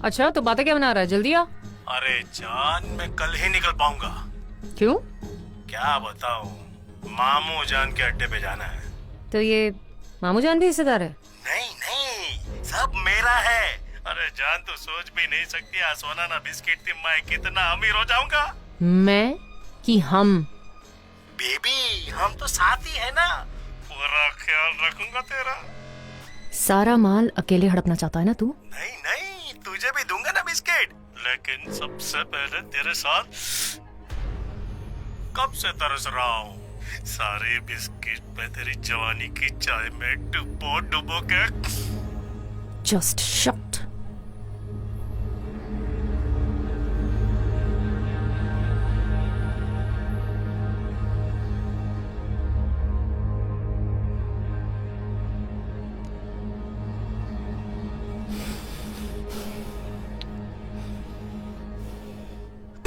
अच्छा, तो बातें क्या बना रहा है? जल्दी आ। अरे जान, मैं कल ही निकल पाऊंगा। क्यों? क्या बताऊं, मामू जान के अड्डे पे जाना है। तो ये मामू जान भी हिस्सेदार है? नहीं नहीं, सब मेरा है। अरे जान, तो सोच भी नहीं सकती, सोना ना बिस्किट थी मैं कितना अमीर हो जाऊंगा। मैं कि हम? बेबी, हम तो साथ ही है ना। पूरा ख्याल रखूंगा तेरा। सारा माल अकेले हड़पना चाहता है ना तू? नहीं नहीं, तुझे भी दूंगा ना बिस्किट, लेकिन सबसे पहले तेरे साथ। कब से तरस रहा हूँ सारे बिस्किट पे तेरी जवानी की चाय में डुबो डुबो के। Just shut.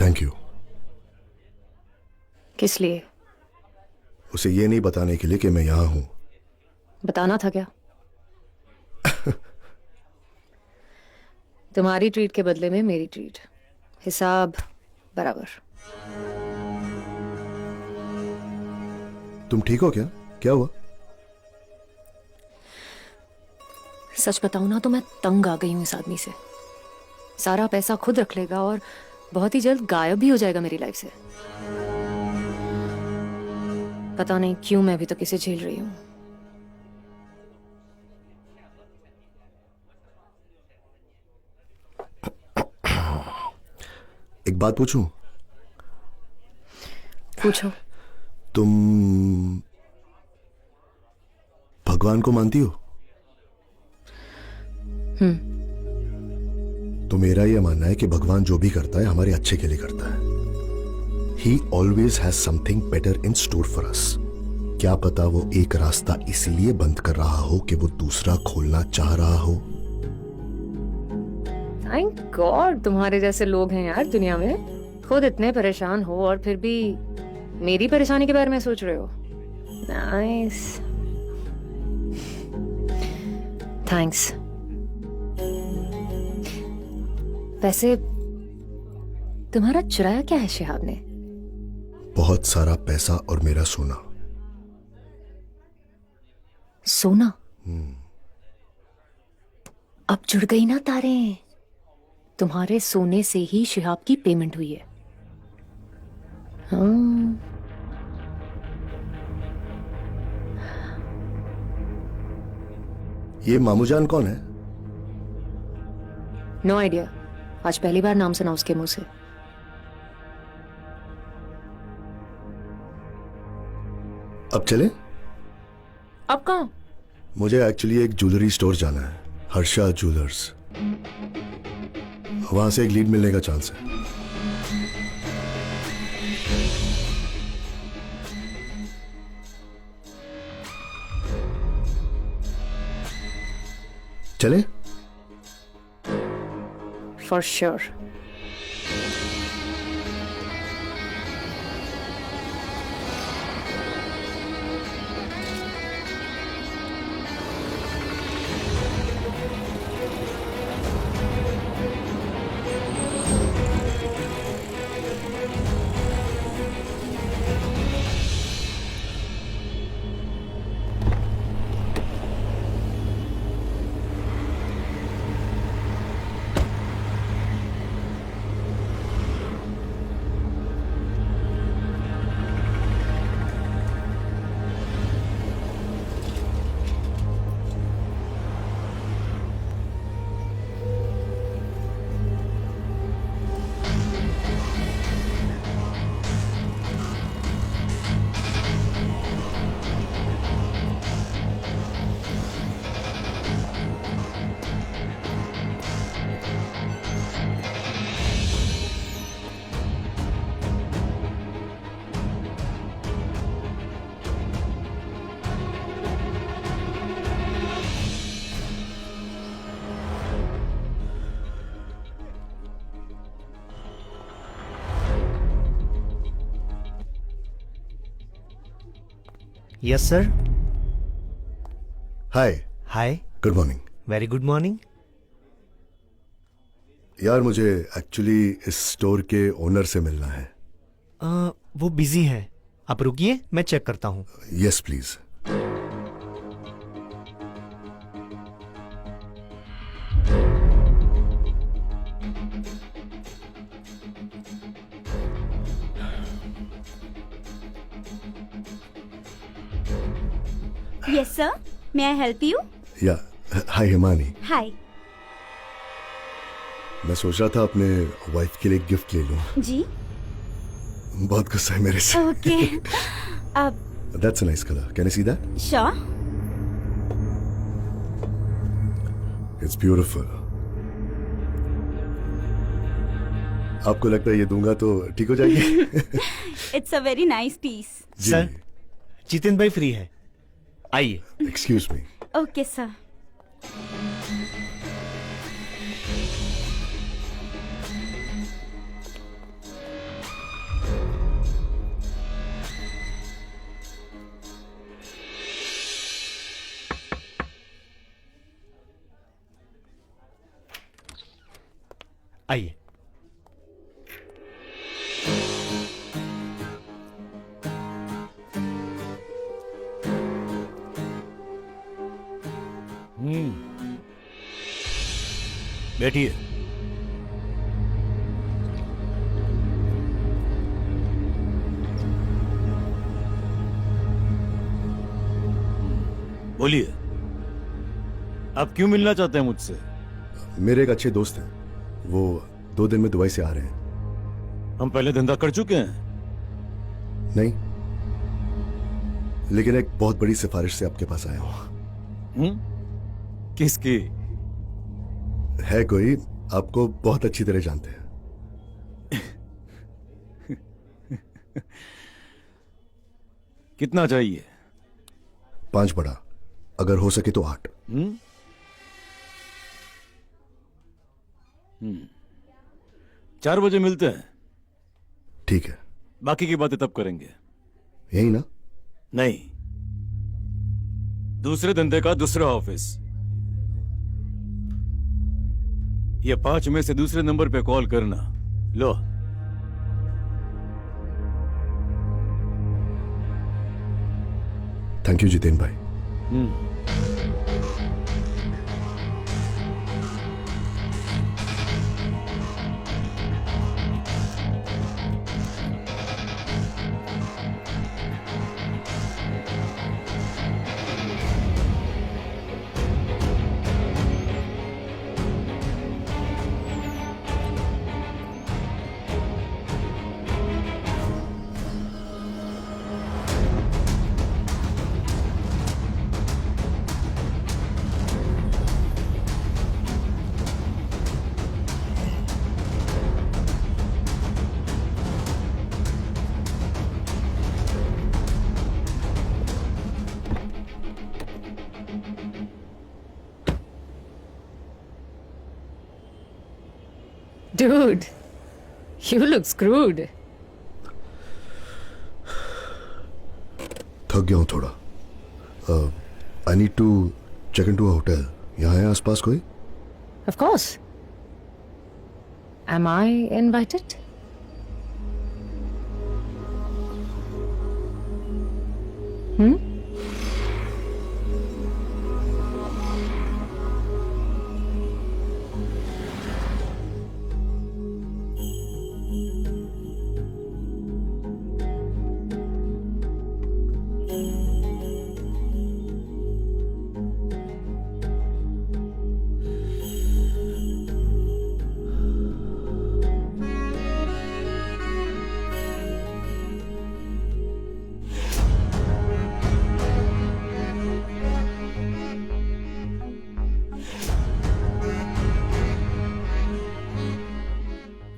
Thank you. किस लिए? उसे ये नहीं बताने के लिए कि मैं यहां हूं। बताना था क्या? तुम्हारी ट्रीट के बदले में मेरी ट्रीट, हिसाब बराबर। तुम ठीक हो क्या? क्या हुआ? सच बताऊं ना तो मैं तंग आ गई हूं इस आदमी से। सारा पैसा खुद रख लेगा और बहुत ही जल्द गायब भी हो जाएगा मेरी लाइफ से। पता नहीं क्यों मैं अभी तो किसे झेल रही हूँ। एक बात पूछूं? पूछो। तुम भगवान को मानती हो? तो मेरा यह मानना है कि भगवान जो भी करता है हमारे अच्छे के लिए करता है। He always has something better in store for us. क्या पता वो एक रास्ता इसलिए बंद कर रहा हो कि वो दूसरा खोलना चाह रहा हो। थैंक गॉड तुम्हारे जैसे लोग हैं यार दुनिया में। खुद इतने परेशान हो और फिर भी मेरी परेशानी के बारे में सोच रहे हो। Nice, thanks. वैसे तुम्हारा चुराया क्या है शिहाब ने? बहुत सारा पैसा और मेरा सोना। सोना? अब जुड़ गई ना तारें। तुम्हारे सोने से ही शिहाब की पेमेंट हुई है। हाँ। ये मामूजान कौन है? नो आइडिया, आज पहली बार नाम सुना उसके मुंह से। अब चले? अब कहाँ? मुझे एक्चुअली एक ज्वेलरी स्टोर जाना है, हर्षा ज्वेलर्स। वहां से एक लीड मिलने का चांस है। चले? For sure. Yes sir. Hi. Hi. Good morning. Very good morning. यार मुझे एक्चुअली इस स्टोर के ओनर से मिलना है। वो बिजी हैं, आप रुकिए मैं चेक करता हूँ। Yes please. Yes sir, may I help you? या हाय हिमानी। हाय। मैं सोच रहा था अपने वाइफ के लिए गिफ्ट ले लूं। जी। बहुत गुस्सा है मेरे से। ओके। अब that's a nice colour, can I see that? Sure. It's beautiful. आपको लगता है ये दूंगा तो ठीक हो जाएगी? It's a very nice piece. Sir, Jitin भाई फ्री है, आइए। Excuse me. Okay sir. आइए। बैठिए। बोलिए, आप क्यों मिलना चाहते हैं मुझसे? मेरे एक अच्छे दोस्त हैं, वो 2 दिन में दुबई से आ रहे हैं। हम पहले धंधा कर चुके हैं। नहीं, लेकिन एक बहुत बड़ी सिफारिश से आपके पास आया हूं। किसकी? है कोई, आपको बहुत अच्छी तरह जानते हैं। कितना चाहिए? 5 बड़ा, अगर हो सके तो 8। 4 बजे मिलते हैं। ठीक है। बाकी की बातें तब करेंगे। यही ना? नहीं, दूसरे धंधे का दूसरा ऑफिस। ये 5 में से दूसरे नंबर पे कॉल करना। लो। थैंक यू जितेन भाई। Dude, you look screwed. थक गया हूं थोड़ा। I need to check in to a hotel. यहाँ है आसपास कोई? Of course. Am I invited?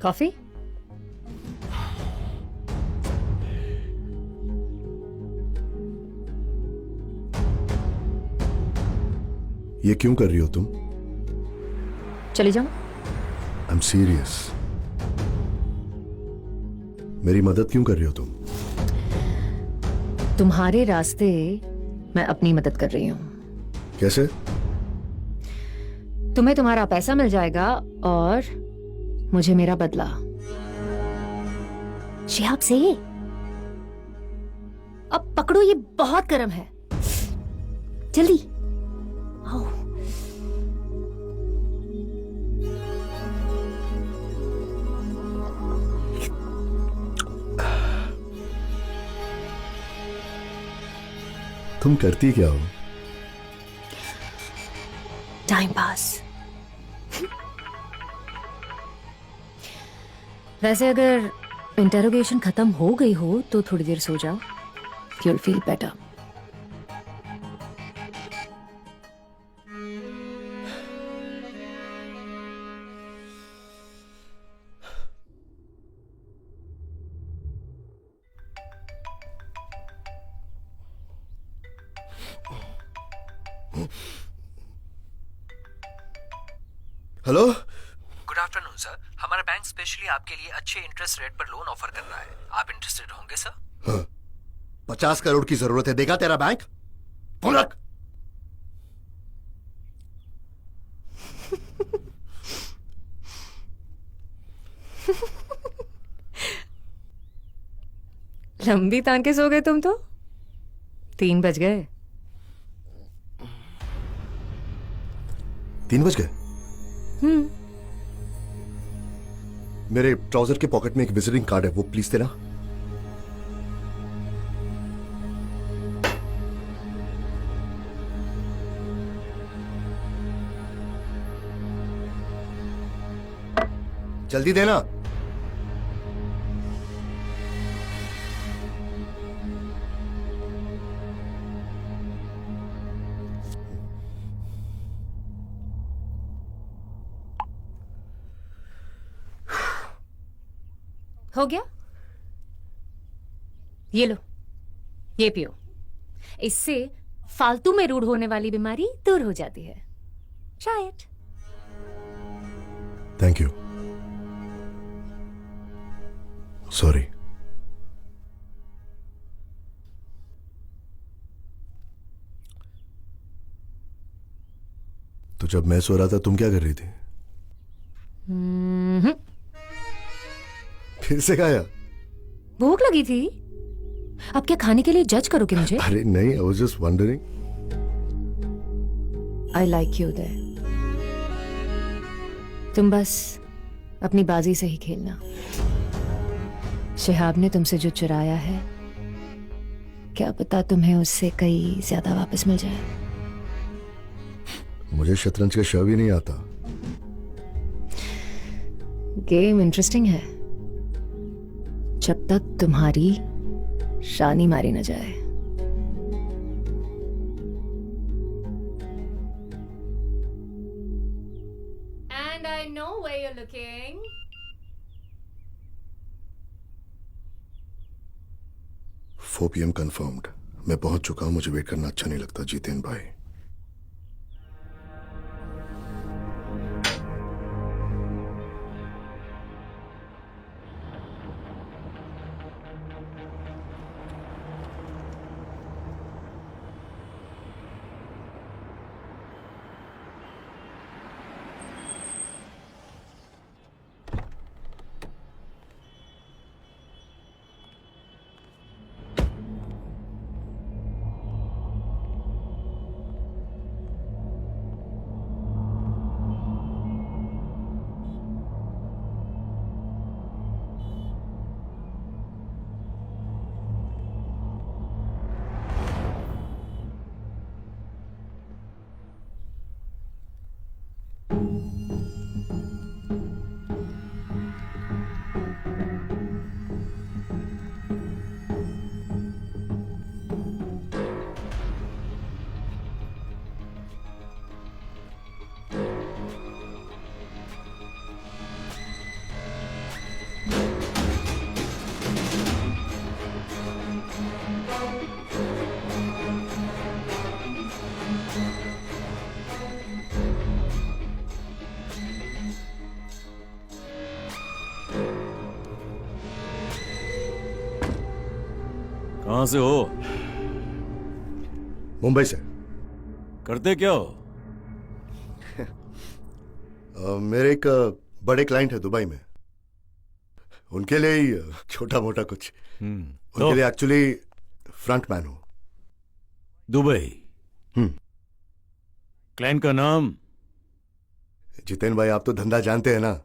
Coffee? ये क्यों कर रही हो तुम? चली जाऊं? I am serious. मेरी मदद क्यों कर रही हो तुम? तुम्हारे रास्ते मैं अपनी मदद कर रही हूं। कैसे? तुम्हें तुम्हारा पैसा मिल जाएगा और मुझे मेरा बदला। शिहाब से अब पकड़ो, ये बहुत गर्म है। जल्दी आओ। तुम करती क्या हो? Time pass. वैसे अगर इंटेरोगेशन खत्म हो गई हो तो थोड़ी देर सो जाओ। You'll feel better. Hello. Good afternoon sir, हमारा बैंक स्पेशली आपके लिए अच्छे इंटरेस्ट रेट पर लोन ऑफर कर रहा है। आप इंटरेस्टेड होंगे सर? हाँ, 50 करोड़ की जरूरत है, देगा तेरा बैंक? फोन रख। लंबी तान के सो गए तुम तो। 3 बज गए। 3 बज गए? मेरे ट्राउजर के पॉकेट में एक विजिटिंग कार्ड है, वो प्लीज देना। जल्दी देना। हो गया? ये लो, ये पियो। इससे फालतू में रूढ़ होने वाली बीमारी दूर हो जाती है। Try it. Thank you. Sorry. तो जब मैं सो रहा था तुम क्या कर रही थी? फिर से खाया? भूख लगी थी। अब क्या खाने के लिए जज करोगे मुझे? अरे नहीं, I was just wondering. I like you Uday. तुम बस अपनी बाजी से ही खेलना। शिहाब ने तुमसे जो चुराया है, क्या पता तुम्हें उससे कई ज्यादा वापस मिल जाए। मुझे शतरंज का शव ही नहीं आता। गेम इंटरेस्टिंग है जब तक तुम्हारी शानी मारी न जाए। And I know where you're looking. Four PM confirmed. मैं पहुंच चुका हूं। मुझे वेट करना अच्छा नहीं लगता जितेन भाई। कहां से हो? मुंबई से। करते क्या हो? मेरे एक बड़े क्लाइंट है दुबई में। उनके लिए ही छोटा मोटा कुछ। उनके लिए एक्चुअली फ्रंट मैन हूं। दुबई। क्लाइंट का नाम? जितेन भाई, आप तो धंधा जानते हैं ना।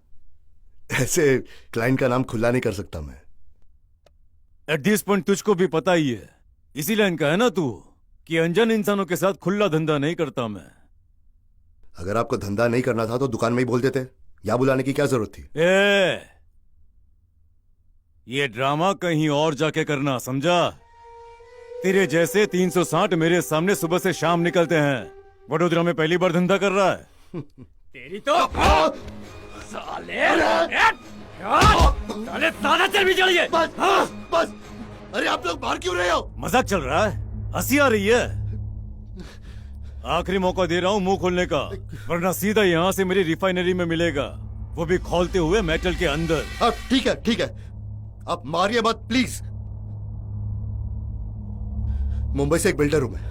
ऐसे क्लाइंट का नाम खुला नहीं कर सकता मैं। एट दिस पॉइंट तुझको भी पता ही है, इसी लाइन का है ना तू, कि अनजान इंसानों के साथ खुला धंधा नहीं करता मैं। अगर आपको धंधा नहीं करना था तो दुकान में ही बोल देते। यहाँ बुलाने की क्या जरूरत थी? ये ड्रामा कहीं और जाके करना, समझा? तेरे जैसे 360 मेरे सामने सुबह से शाम निकलते हैं। वडोदरा में पहली बार धंधा कर रहा है। तेरी तो साले साले चर्बी चढ़िए। बस। अरे आप लोग बाहर क्यों रहे हो? मजाक चल रहा है? हंसी आ रही है? आखिरी मौका दे रहा हूँ मुंह खोलने का, वरना सीधा यहाँ से मेरी रिफाइनरी में मिलेगा, वो भी खोलते हुए मेटल के अंदर। ठीक है। आप मारिए मत प्लीज। मुंबई से एक बिल्डर हूं मैं।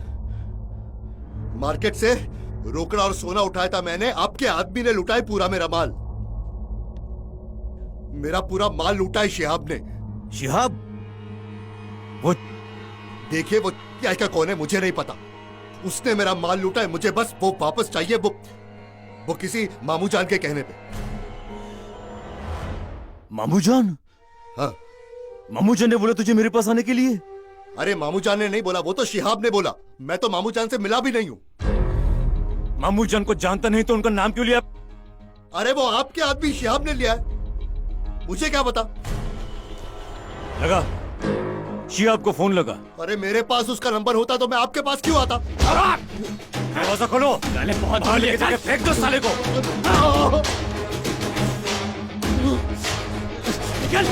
मार्केट से रोकड़ा और सोना उठाया था मैंने। आपके आदमी ने लुटाए पूरा मेरा माल। मेरा पूरा माल लूटा है शिहाब ने। शिहाब? वो देखिए, वो क्या कौन है मुझे नहीं पता। उसने मेरा माल लूटा है। मुझे बस वो वापस चाहिए। वो किसी मामू जान के कहने पे। मामू जान? हाँ। मामू जान ने बोला तुझे मेरे पास आने के लिए? अरे मामू जान ने नहीं बोला, वो तो शिहाब ने बोला। मैं तो मामू जान से मिला भी नहीं हूं। मामू जान को जानता नहीं तो उनका नाम क्यों लिया? अरे वो आपके आदमी शिहाब ने लिया है। मुझे क्या पता? लगा शिहाब को फोन लगा। अरे मेरे पास उसका नंबर होता तो मैं आपके पास क्यों आता? दरवाजा खोलो। साले बहुत बाहर लेके जाके फेंक दो साले को। निकल।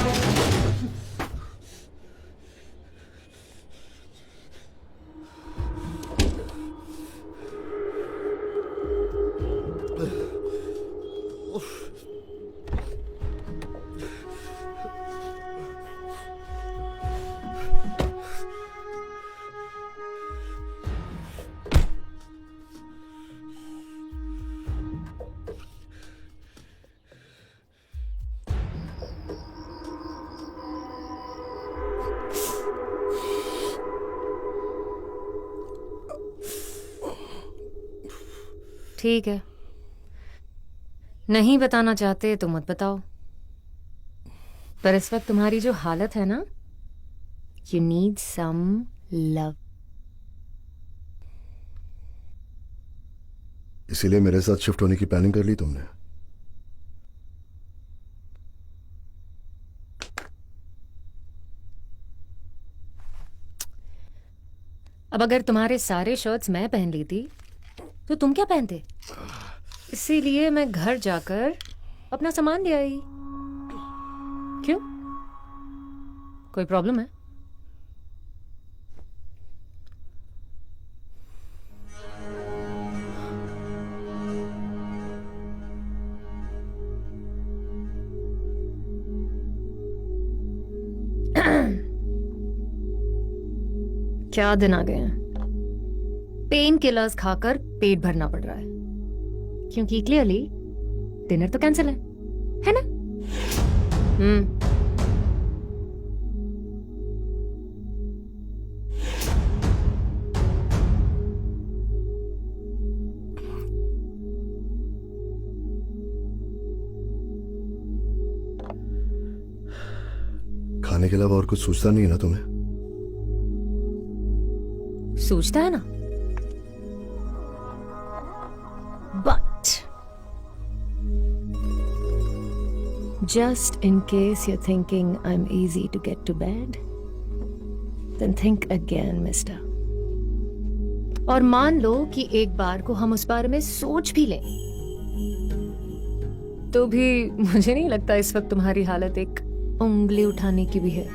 ठीक है, नहीं बताना चाहते तो मत बताओ, पर इस वक्त तुम्हारी जो हालत है ना, यू नीड सम लव। इसीलिए मेरे साथ शिफ्ट होने की प्लानिंग कर ली तुमने? अब अगर तुम्हारे सारे शर्ट्स मैं पहन लेती तो तुम क्या पहनते? इसीलिए मैं घर जाकर अपना सामान ले आई। क्यों, कोई प्रॉब्लम है? क्या दिन आ गए हैं, पेन किलर्स खाकर पेट भरना पड़ रहा है, क्योंकि क्लियरली डिनर तो कैंसिल है ना? खाने के अलावा और कुछ सोचता नहीं है ना तुम्हें? सोचता है ना, but just in case you're thinking I'm easy to get to bed, then think again, mister. और मान लो कि एक बार को हम उस बारे में सोच भी लें, तो भी मुझे नहीं लगता इस वक्त तुम्हारी हालत एक उंगली उठाने की भी है।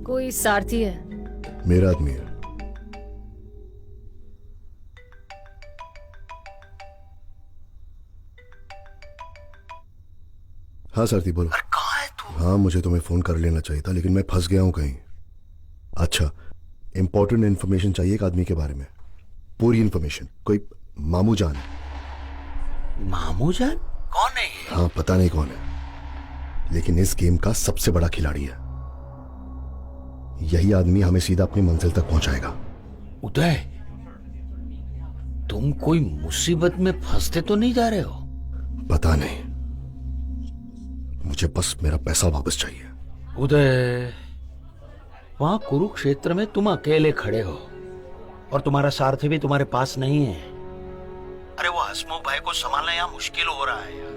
कोई सारथी है? मेरा आदमी है। हाँ सारथी बोलो। कहाँ है तू? हाँ मुझे तुम्हें फोन कर लेना चाहिए था, लेकिन मैं फंस गया हूं कहीं। अच्छा, इंपॉर्टेंट इन्फॉर्मेशन चाहिए एक आदमी के बारे में, पूरी इन्फॉर्मेशन। कोई मामू जान। मामू जान? कौन है ये? हाँ पता नहीं कौन है, लेकिन इस गेम का सबसे बड़ा खिलाड़ी है। यही आदमी हमें सीधा अपनी मंजिल तक पहुंचाएगा। उदय, तुम कोई मुसीबत में फंसते तो नहीं जा रहे हो? पता नहीं, मुझे बस मेरा पैसा वापस चाहिए। उदय, वहां कुरुक्षेत्र में तुम अकेले खड़े हो और तुम्हारा सारथी भी तुम्हारे पास नहीं है। अरे वो हसमुख भाई को संभालना यहाँ मुश्किल हो रहा है यार।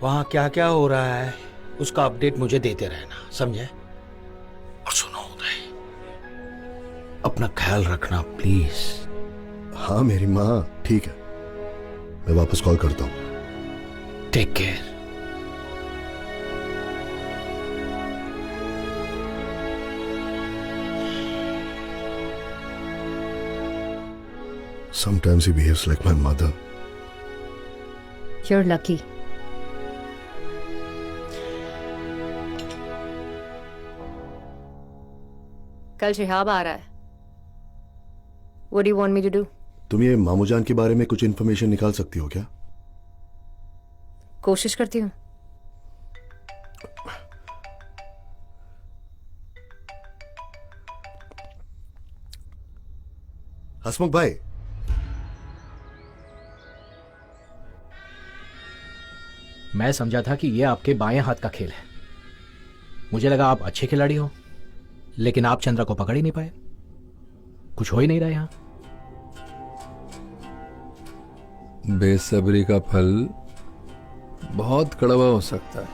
वहां क्या क्या हो रहा है उसका अपडेट मुझे देते रहना, समझे? और सुनो उदय, अपना ख्याल रखना प्लीज। हाँ मेरी माँ ठीक है, मैं वापस कॉल करता हूँ। Take care. Sometimes he behaves like my mother. You're lucky. कल शिहाब आ रहा है। What do you want me to do? तुम ये मामूजान के बारे में कुछ इन्फॉर्मेशन निकाल सकती हो क्या? कोशिश करती हूँ। हसमुख भाई, मैं समझा था कि ये आपके बाएं हाथ का खेल है। मुझे लगा आप अच्छे खिलाड़ी हो, लेकिन आप चंद्रा को पकड़ ही नहीं पाए। कुछ हो ही नहीं रहा यहाँ। बेसब्री का फल बहुत कड़वा हो सकता है।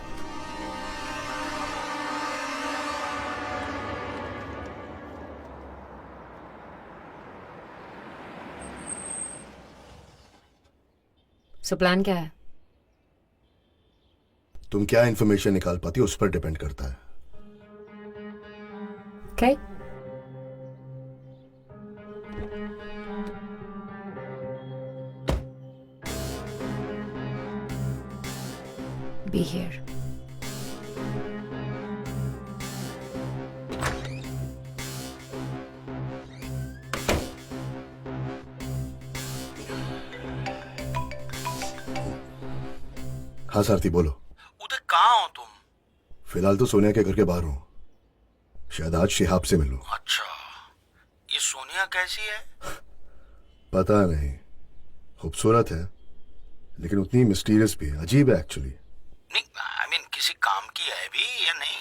सो प्लान क्या है? तुम क्या इंफॉर्मेशन निकाल पाती हो उस पर डिपेंड करता है। Okay. Be here. हाँ सारथी बोलो। उधर कहाँ हो तुम? फिलहाल तो सोनिया के घर के बाहर हूँ, शायद आज शिहाब से मिलूं। अच्छा, ये सोनिया कैसी है? पता नहीं, खूबसूरत है लेकिन उतनी मिस्टीरियस भी है, अजीब है एक्चुअली। नहीं, आई मीन किसी काम की है भी या नहीं?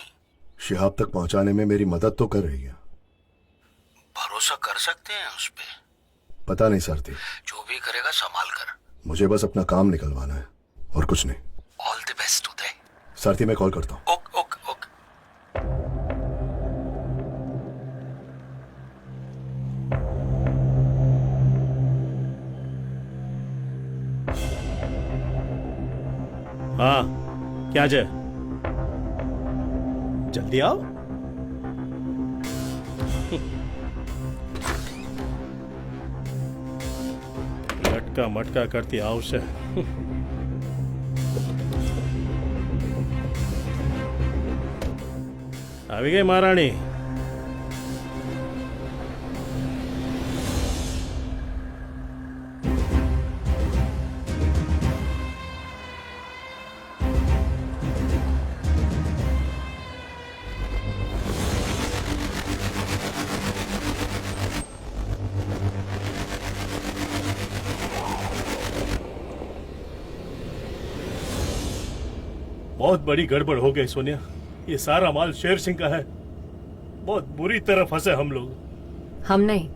शिहाब तक पहुंचाने में मेरी मदद तो कर रही है। भरोसा कर सकते हैं उस पे? पता नहीं सारथी, जो भी करेगा संभाल कर। मुझे बस अपना काम निकलवाना है और कुछ नहीं। ऑल द बेस्ट उदय। सारथी मैं कॉल करता हूँ। Okay okay okay. हाँ क्या जय, जल्दी आओ। लटका मटका करती आओ से। આવી ગઈ મહારાણી। बहुत बड़ी गड़बड़ हो गई सोनिया, ये सारा माल शेर सिंह का है। बहुत बुरी तरह फंसे हम लोग। हम नहीं,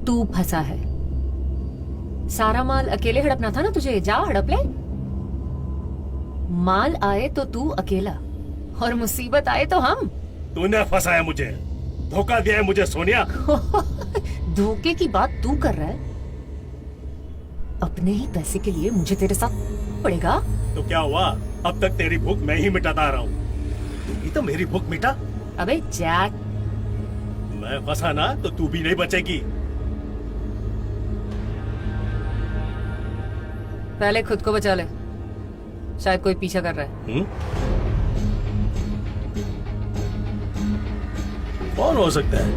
तू फंसा है। सारा माल अकेले हड़पना था ना तुझे, जा हड़प ले। माल आए तो तू अकेला और मुसीबत आए तो हम। तूने फंसाया मुझे, धोखा दिया है मुझे सोनिया। धोखे की बात तू कर रहा है? अपने ही पैसे के लिए मुझे तेरे साथ पड़ेगा? तो क्या हुआ, अब तक तेरी भूख मैं ही मिटाता आ रहा हूँ, तू तो मेरी भूख मिटा। अबे जैक, मैं फंसा ना तो तू भी नहीं बचेगी। पहले खुद को बचा ले, शायद कोई पीछा कर रहा है। कौन हो सकता है?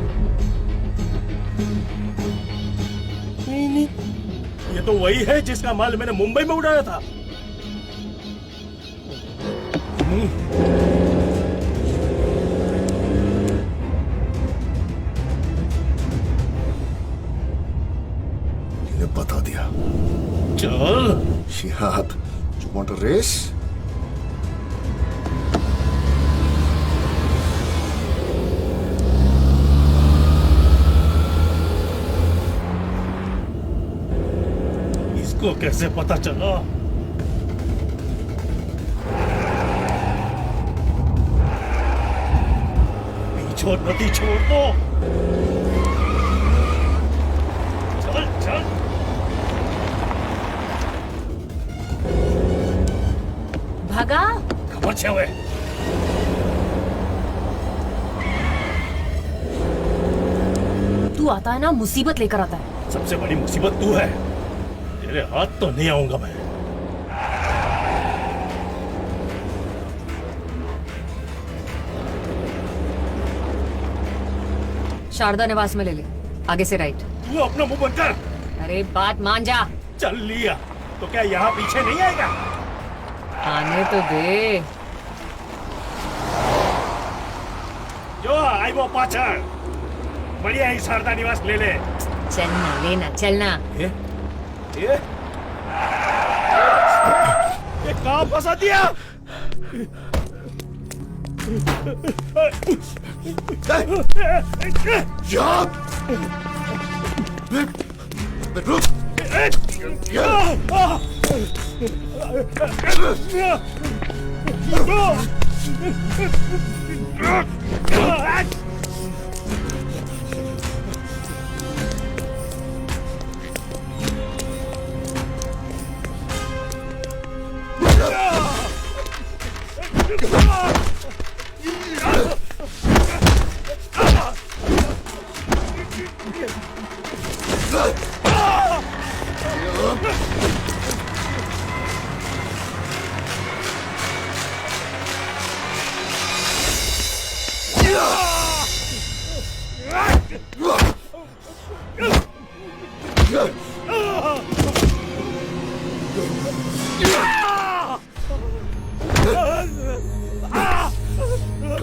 नहीं, ये तो वही है जिसका माल मैंने मुंबई में उड़ाया था। इन्हें बता दिया। चल Shihab, you want a race? इसको कैसे पता चला? छोड़ नदी छोड़ दो। चल चल। भागा। खबर छे हुए। तू आता है ना, मुसीबत लेकर आता है। सबसे बड़ी मुसीबत तू है, तेरे हाथ तो नहीं आऊंगा मैं। शारदा निवास में ले ले, आगे से राइट। तू अपना मुंह बंद कर। अरे बात मान जा। चल लिया तो क्या यहाँ पीछे नहीं आएगा? आने तो दे। जो आई वो पाछड़, बढ़िया ही शारदा निवास ले ले। चलना लेना चलना। ये कहाँ फंसा दिया?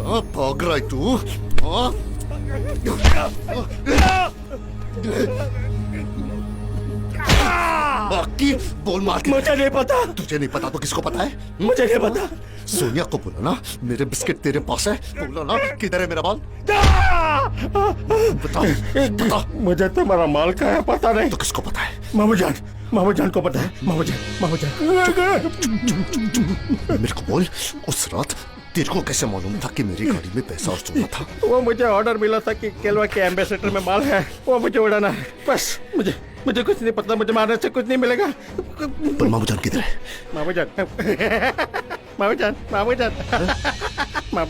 कहाँ भाग रहा है तू? हाँ? बाकी बोल मार। मुझे नहीं पता। तुझे नहीं पता तो किसको पता है? मुझे नहीं पता। सोनिया को बोला ना मेरे बिस्किट तेरे पास है। बोला ना किधर है मेरा बाल? बता बता। मुझे तुम्हारा माल का है पता नहीं। तो किसको पता है? मामू जान को पता है। मामू जान मेरे को बोल, उस रात तेरे को कैसे मालूम था कि मेरी गाड़ी में पैसा और सोना था? वो मुझे ऑर्डर मिला था कि केलवा के एम्बेसडर में माल है, वो मुझे उड़ाना है। बस मुझे कुछ नहीं पता। मुझे मारने से कुछ नहीं मिलेगा। पर मामू जान किधर है? मामू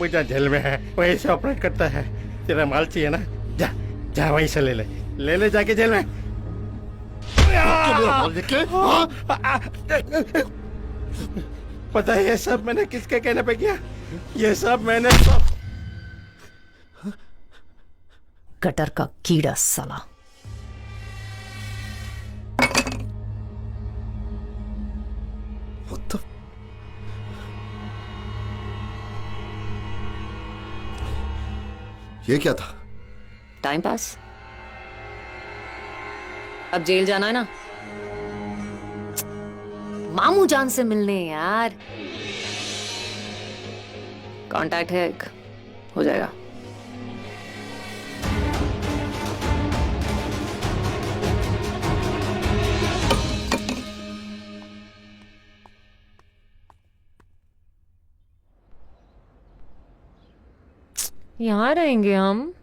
जान जेल में है, वहीं से ऑपरेट करता है। तेरा माल चाहिए ना, जा वहीं से ले ले जाके जेल में। पता है ये सब मैंने किसके कहने पे किया? ये सब मैंने गटर का कीड़ा साला। What the? ये क्या था? Time pass. अब जेल जाना है ना, मामू जान से मिलने यार। कांटेक्ट है एक, हो जाएगा। यहां रहेंगे हम।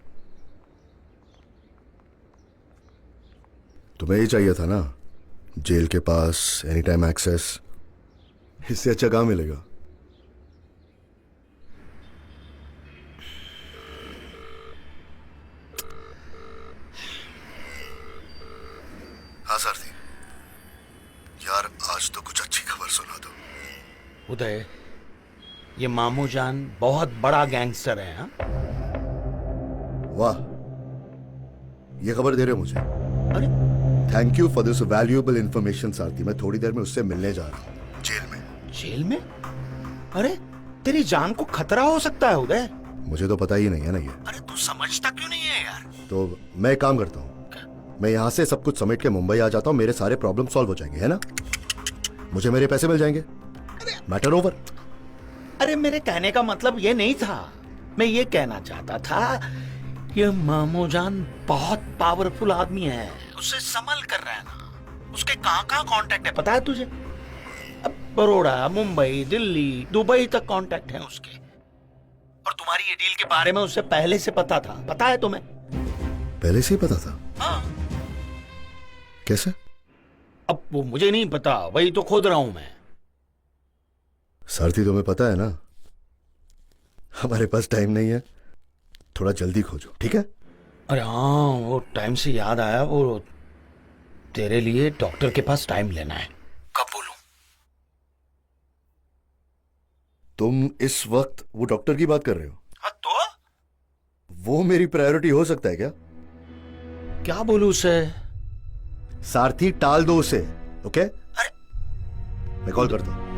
तुम्हें ही चाहिए था ना, जेल के पास एनी टाइम एक्सेस। इससे अच्छा कहाँ मिलेगा? हाँ सारथी यार, आज तो कुछ अच्छी खबर सुना दो। उदय, ये मामू जान बहुत बड़ा गैंगस्टर है। हाँ? वाह, ये खबर दे रहे हो मुझे। अरे thank you for this valuable information सारथी। मैं थोड़ी देर में उससे मिलने जा रहा हूँ जेल में। अरे तेरी जान को खतरा हो सकता है उदय। मुझे तो पता ही नहीं है ना ये। अरे तू समझता क्यों नहीं है यार? तो मैं एक काम करता हूँ, मैं यहाँ से सब कुछ समेट के मुंबई आ जाता हूँ। मेरे सारे प्रॉब्लम सॉल्व हो जाएंगे, है ना? मुझे मेरे पैसे मिल जाएंगे। Matter over. अरे मेरे कहने का मतलब ये नहीं था। मैं ये कहना चाहता था, ये मामू जान बहुत पावरफुल आदमी है, उसे संभल कर रहना। उसके कहाँ कांटेक्ट है पता है तुझे? अब बड़ौदा, मुंबई, दिल्ली, दुबई तक कांटेक्ट है उसके। और तुम्हारी ये डील के बारे में उससे पहले से पता था, पता है तुम्हें? पहले से ही पता था? हाँ। कैसे? अब वो मुझे नहीं पता, वही तो खोद रहा हूं मैं। सारथी तुम्हें पता है ना, हमारे पास टाइम नहीं है, थोड़ा जल्दी खोजो, ठीक है? अरे हाँ, वो टाइम से याद आया, वो तेरे लिए डॉक्टर के पास टाइम लेना है। कब बोलूं? तुम इस वक्त वो डॉक्टर की बात कर रहे हो? हाँ तो? वो मेरी प्रायोरिटी हो सकता है क्या? क्या बोलूं उसे? सारथी टाल दो उसे, ओके? अरे मैं कॉल करता हूं।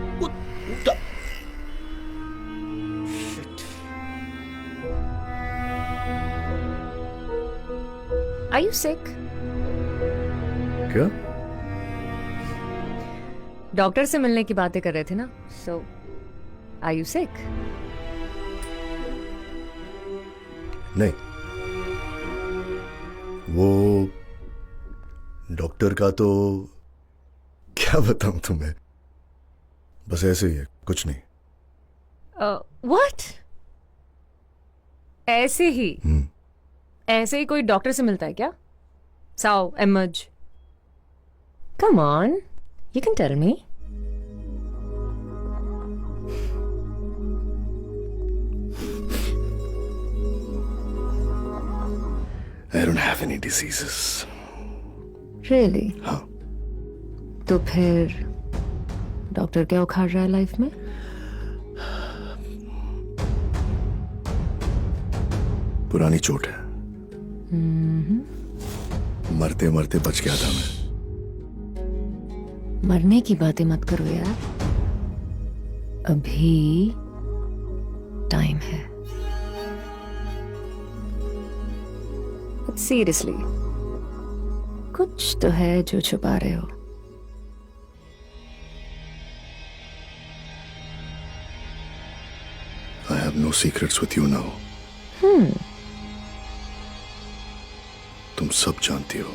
Are you sick? क्या? डॉक्टर से मिलने की बातें कर रहे थे ना, so are you sick? नहीं, वो डॉक्टर का तो क्या बताऊं तुम्हें, बस ऐसे ही है, कुछ नहीं। व्हाट? ऐसे ही? ऐसे ही कोई डॉक्टर से मिलता है क्या? साओ, एमज, come on, you can tell me. I don't have any diseases. Really? हाँ। तो फिर डॉक्टर क्या उखाड़ रहा है लाइफ में? पुरानी चोट है, मरते मरते बच गया था मैं। मरने की बातें मत करो यार, अभी टाइम है। सीरियसली, कुछ तो है जो छुपा रहे हो। I have no secrets with you now. तुम सब जानती हो।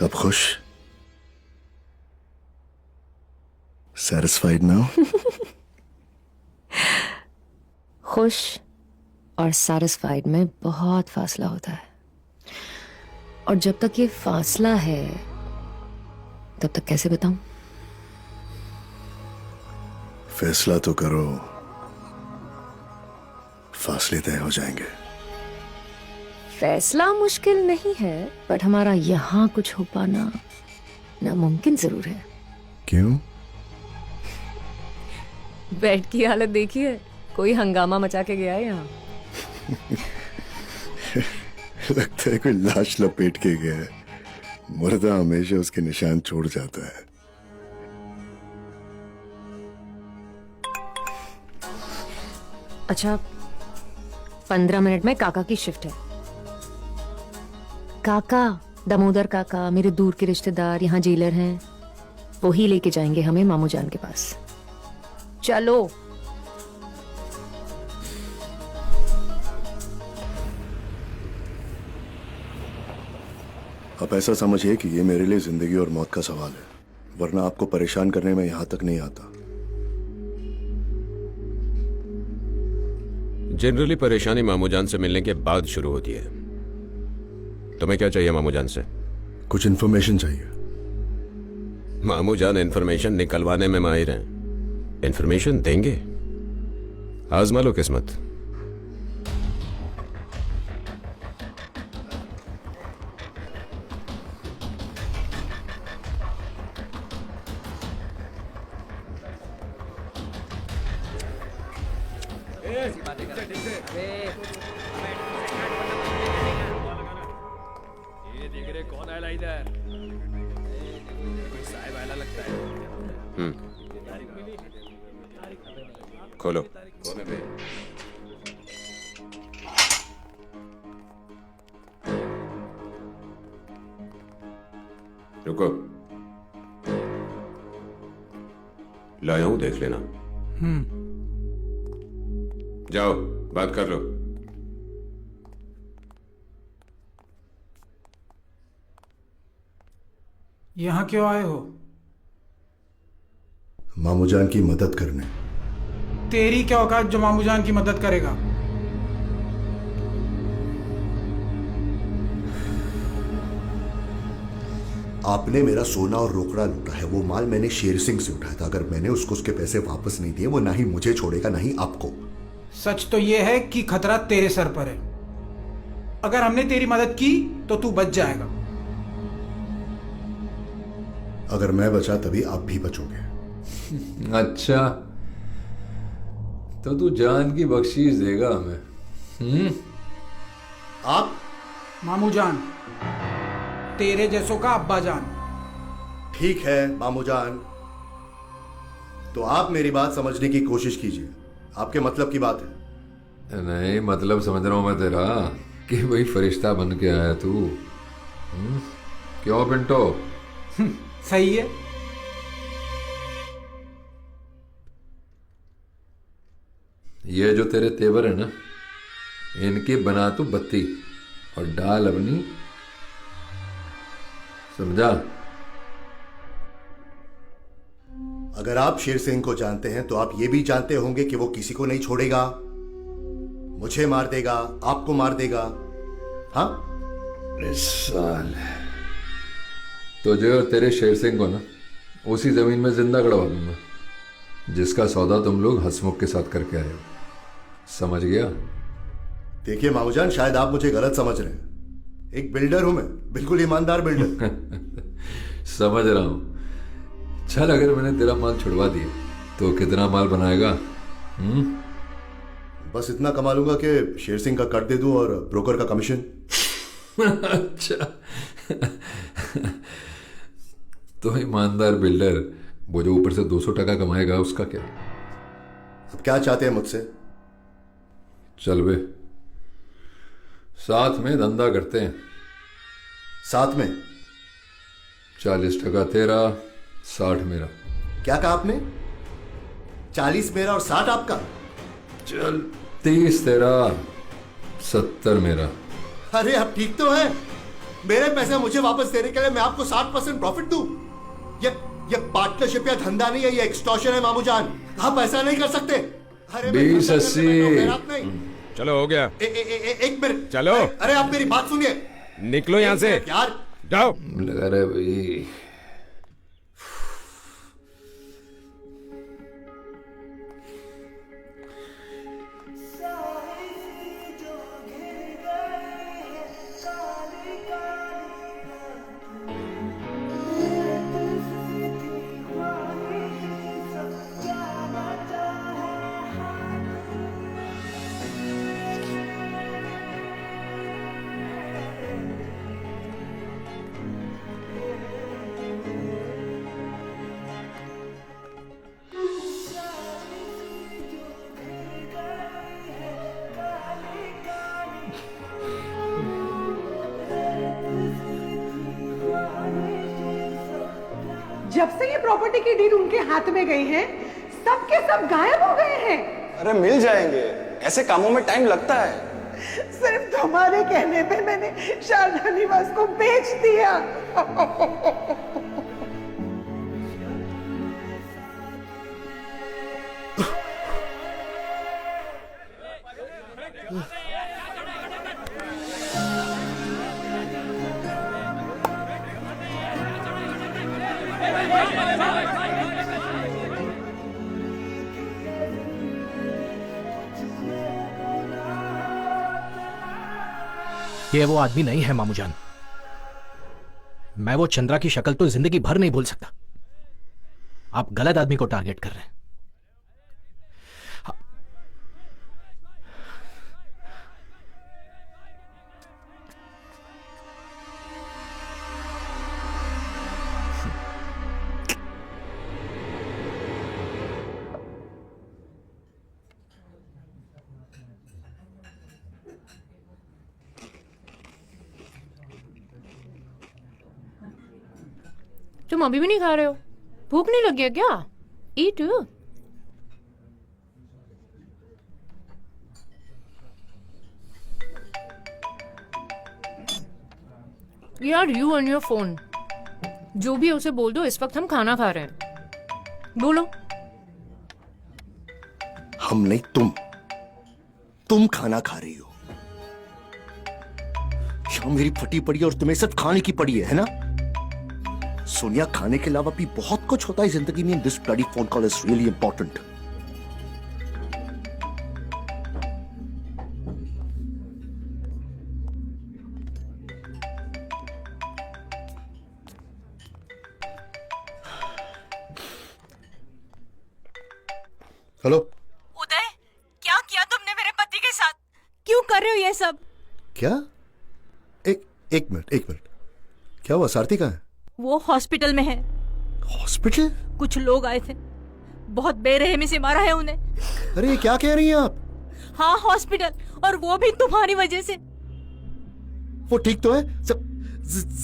अब खुश? Satisfied now? खुश और सैटिस्फाइड में बहुत फासला होता है, और जब तक ये फासला है तब तक कैसे बताऊं? फैसला तो करो, फासले तय हो जाएंगे। फैसला मुश्किल नहीं है, बट हमारा यहाँ कुछ हो पाना नामुमकिन जरूर है। क्यों? बेड की हालत देखिए, कोई हंगामा मचा के गया है यहाँ। लगता है कोई लाश लपेट के गया है। मुर्दा हमेशा उसके निशान छोड़ जाता है। अच्छा, 15 मिनट में काका की शिफ्ट है। काका, दामोदर काका, मेरे दूर के रिश्तेदार यहाँ जेलर हैं, वो ही लेके जाएंगे हमें मामू जान के पास। चलो। आप ऐसा समझिए कि ये मेरे लिए जिंदगी और मौत का सवाल है, वरना आपको परेशान करने में यहां तक नहीं आता। जनरली परेशानी मामूजान से मिलने के बाद शुरू होती है। तुम्हें क्या चाहिए मामूजान से? कुछ इन्फॉर्मेशन चाहिए। मामूजान इन्फॉर्मेशन निकलवाने में माहिर हैं। इन्फॉर्मेशन देंगे, आजमा लो किस्मत। कौन आया इधर? साहब आया लगता है। खोलो। रुको, लाया हूं, देख लेना। जाओ, बात कर लो। यहाँ क्यों आए हो? मामूजान की मदद करने। तेरी क्या औकात जो मामूजान की मदद करेगा? आपने मेरा सोना और रोकड़ा लूटा है, वो माल मैंने शेर सिंह से उठाया था। अगर मैंने उसको उसके पैसे वापस नहीं दिए, वो ना ही मुझे छोड़ेगा ना ही आपको। सच तो ये है कि खतरा तेरे सर पर है। अगर हमने तेरी मदद की तो तू बच जाएगा। अगर मैं बचा तभी आप भी बचोगे। अच्छा, तो तू जान की बख्शीश देगा हमें? आप? मामूजान, तेरे जैसों का अब्बा जान। ठीक है मामूजान, तो आप मेरी बात समझने की कोशिश कीजिए। आपके मतलब की बात है। नहीं, मतलब समझ रहा हूं मैं तेरा कि वही फरिश्ता बन के आया तू। क्यों पिंटो? सही है। ये जो तेरे तेवर है ना, इनकी बना तू बत्ती और डाल अपनी, समझा? अगर आप शेर सिंह को जानते हैं तो आप ये भी जानते होंगे कि वो किसी को नहीं छोड़ेगा। मुझे मार देगा, आपको मार देगा। हाँ, साल तुझे और तेरे शेर सिंह को ना उसी जमीन में जिंदा गड़वा दूंगा जिसका सौदा तुम लोग हंसमुख के साथ करके आए हो। समझ गया? देखिए मामूजान, शायद आप मुझे गलत समझ रहे हैं। एक बिल्डर हूं मैं, बिल्कुल ईमानदार बिल्डर। समझ रहा हूं। चल, अगर मैंने तेरा माल छुड़वा दिया तो कितना माल बनाएगा? बस इतना कमा लूंगा कि शेर सिंह का कट दे दूं और ब्रोकर का कमीशन। अच्छा, तो ईमानदार बिल्डर वो जो ऊपर से 200 कमाएगा उसका क्या? अब क्या चाहते हैं मुझसे? चल बे, साथ में धंधा करते हैं। साथ में? 40% तेरा, 60 मेरा। क्या कहा आपने? 40 मेरा और 60 आपका? चल 30 तेरा, 70 मेरा। अरे आप ठीक तो हैं? मेरे पैसे मुझे वापस देने के लिए मैं आपको 60% प्रॉफिट दूं? ये पार्टनरशिप या धंधा नहीं है, ये एक्सटॉर्शन है मामूजान। आप ऐसा नहीं कर सकते। अरे 20-80। चलो हो गया। एक मिनट चलो। अरे आप मेरी बात सुनिए। निकलो यहाँ से यार। जाओ। लगा रहे भाई। जब से ये प्रॉपर्टी की डीड उनके हाथ में गई है, सब के सब गायब हो गए हैं। अरे मिल जाएंगे, ऐसे कामों में टाइम लगता है। सिर्फ तुम्हारे कहने पे मैंने शारदा निवास को बेच दिया। ये वो आदमी नहीं है मामूजान। मैं वो चंद्रा की शक्ल तो जिंदगी भर नहीं भूल सकता। आप गलत आदमी को टारगेट कर रहे हैं। तुम अभी भी नहीं खा रहे हो? भूख नहीं लगी है क्या? ईट। यार यू ऑन योर फोन। जो भी है उसे बोल दो इस वक्त हम खाना खा रहे हैं। बोलो। हम नहीं, तुम खाना खा रही हो। यहाँ मेरी फटी पड़ी है और तुम्हें सिर्फ खाने की पड़ी है ना? सोनिया, खाने के अलावा भी बहुत कुछ होता है जिंदगी में। This bloody phone call is really important. Hello Uday, क्या किया तुमने मेरे पति के साथ? क्यों कर रहे हो ये सब? क्या? एक मिनट, क्या हुआ? सारथी कहाँ है? वो हॉस्पिटल में है। हॉस्पिटल? कुछ लोग आए थे, बहुत बेरहमी से मारा है उन्हें। अरे क्या कह रही हैं आप? हाँ हॉस्पिटल, और वो भी तुम्हारी वजह से। वो ठीक तो है? सब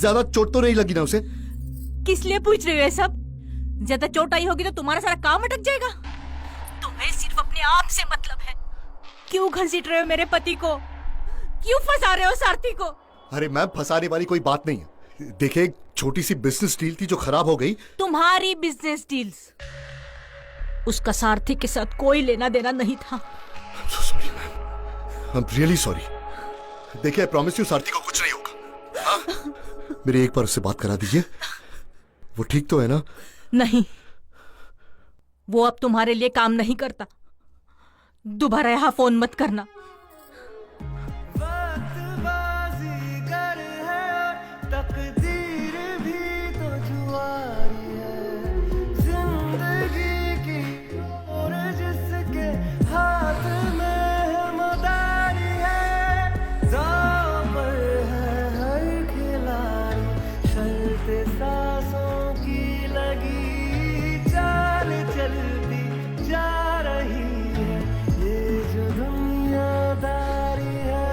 ज्यादा चोट तो नहीं लगी ना उसे? किस लिए पूछ रहे हो ये सब? ज्यादा चोट आई होगी तो तुम्हारा सारा काम अटक जाएगा। तुम्हें सिर्फ अपने आप से मतलब है। क्यों घसीट रहे हो मेरे पति को? क्यों फंसा रहे हो सारथी को? अरे मैम, फंसाने वाली कोई बात नहीं है। देखिए, एक छोटी सी बिजनेस डील थी जो खराब हो गई। तुम्हारी बिजनेस डील्स, उसका सारथी के साथ कोई लेना देना नहीं था। I am really sorry. देखिए, आई प्रॉमिस यू सारथी को कुछ नहीं होगा। हाँ? मेरी एक बार उससे बात करा दीजिए। वो ठीक तो है ना? नहीं, वो अब तुम्हारे लिए काम नहीं करता। दोबारा यहाँ फोन मत करना। तकदीर भी तो जुआरी है, जिंदगी की और जिसके हाथ में है मदारी है, दांव पर है हर खिलाड़ी, शर्त सांसों की लगी, चाल चलती जा रही है, ये जो दुनियादारी है।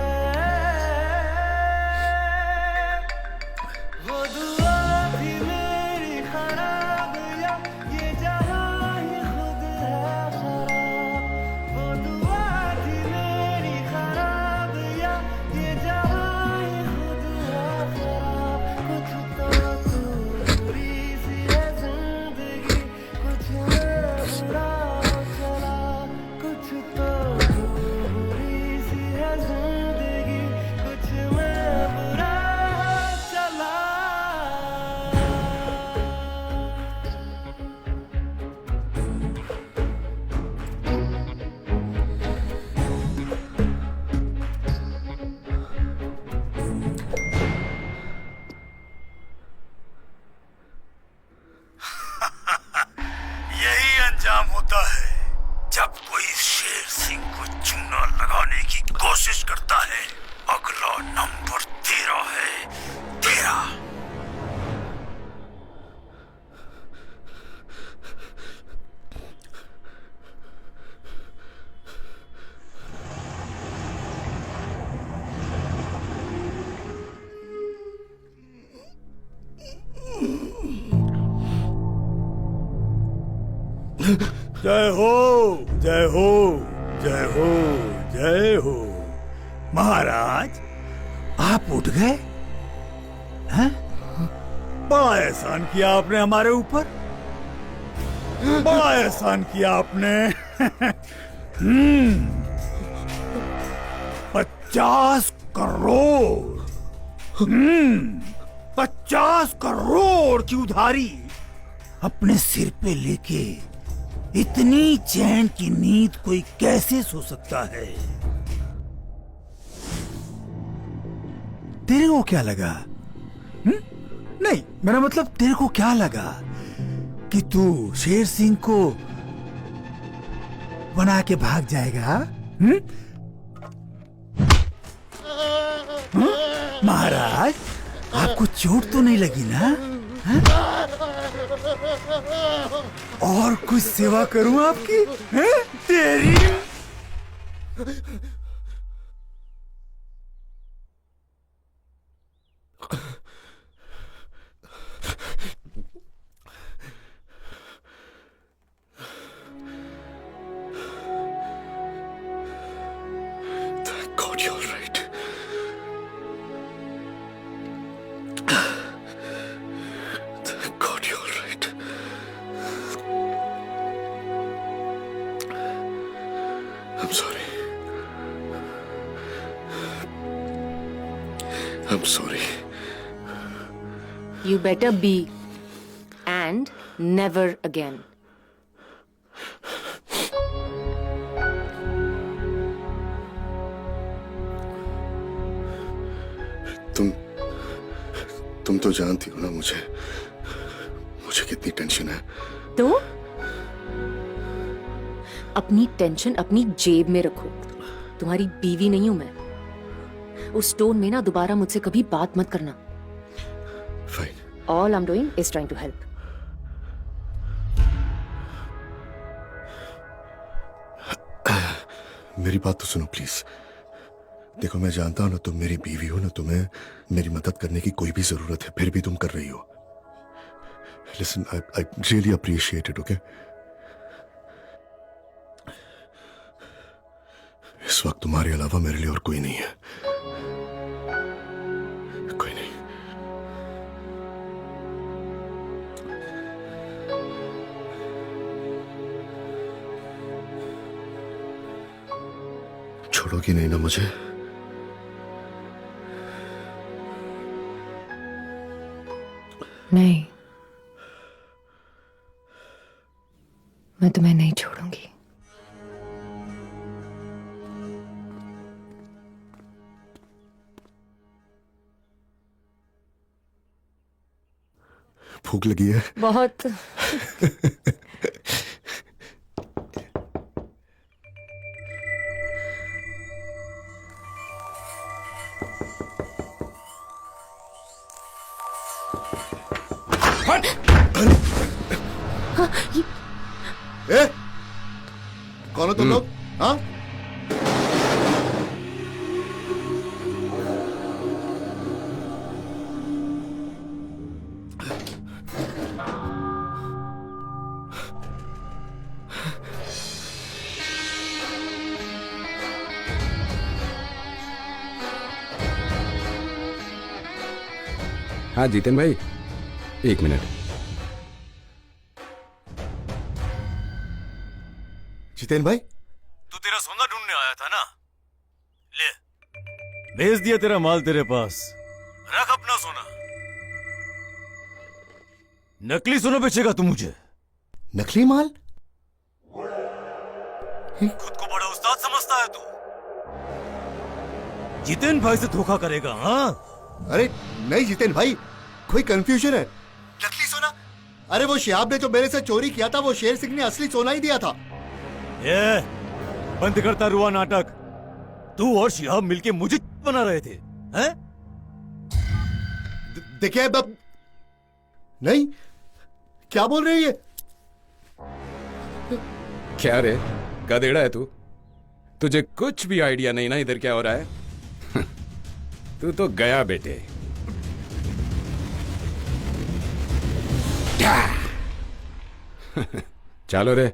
वो दुआ भी मेरी खराब या ये जहां ही खुद है खराब, वो दुआ भी मेरी खराब या ये जहां ही खुद है खराब। कुछ तो बुरी सी है जिंदगी, कुछ में बुरा हो चला, कुछ तो बुरी सी है जिंदगी, कुछ में बुरा हो चला। यही अंजाम होता है जब कोई शेर सिंह को चूना लगाने की कोशिश करता है। अगला नंबर तेरा है, तेरा। जय हो, जय हो, जय हो, जय हो। महाराज, आप उठ गए हैं? बड़ा एहसान किया आपने हमारे ऊपर, बड़ा एहसान किया आपने। 50 करोड़, 50 करोड़ की उधारी अपने सिर पे लेके इतनी चैन की नींद कोई कैसे सो सकता है? तेरे को क्या लगा? नहीं, मेरा मतलब तेरे को क्या लगा कि तू शेर सिंह को बना के भाग जाएगा? महाराज, आपको चोट तो नहीं लगी ना? और कुछ सेवा करूं आपकी? हैं? तेरी Thank God you're right. Thank God you're right. I'm sorry. I'm sorry. You better be. And never again. तुम तो जानती हो ना मुझे कितनी टेंशन है। तो अपनी टेंशन अपनी जेब में रखो। तुम्हारी बीवी नहीं हूं मैं। उस टोन में ना दोबारा मुझसे कभी बात मत करना। Fine. All I'm doing is trying to help. मेरी बात तो सुनो प्लीज। देखो, मैं जानता हूं ना तुम मेरी बीवी हो ना, तुम्हें मेरी मदद करने की कोई भी जरूरत है, फिर भी तुम कर रही हो। Listen, I really appreciate it, okay? इस वक्त तुम्हारे अलावा मेरे लिए और कोई नहीं है, कोई नहीं। छोड़ोगी नहीं ना मुझे? नहीं, मैं तुम्हें नहीं छोड़ूंगी। भूख लगी है? बहुत। ए? कौन हो तुम लोग? हाँ? हाँ जितेन भाई, एक मिनट। जितेन भाई, तू तेरा सोना ढूंढने आया था ना? ले, भेज दिया तेरा माल तेरे पास। रख अपना सोना। नकली सोना बेचेगा तू मुझे? नकली माल? खुद को बड़ा उस्ताद समझता है तू? जितेन भाई से धोखा करेगा? हाँ? अरे नहीं जितेन भाई, कोई कंफ्यूजन है। नकली सोना? अरे वो शिहाब ने जो मेरे से चोरी किया था, वो शेर सिंह ने असली सोना ही दिया था। ये बंद करता रुआ नाटक। तू और शिहाब मिलके मुझे बना रहे थे, हैं? देखिए अब नहीं, क्या बोल रही है? क्या रे, गधेड़ा है तू? तुझे कुछ भी आइडिया नहीं ना इधर क्या हो रहा है? तू तो गया बेटे। चलो रे।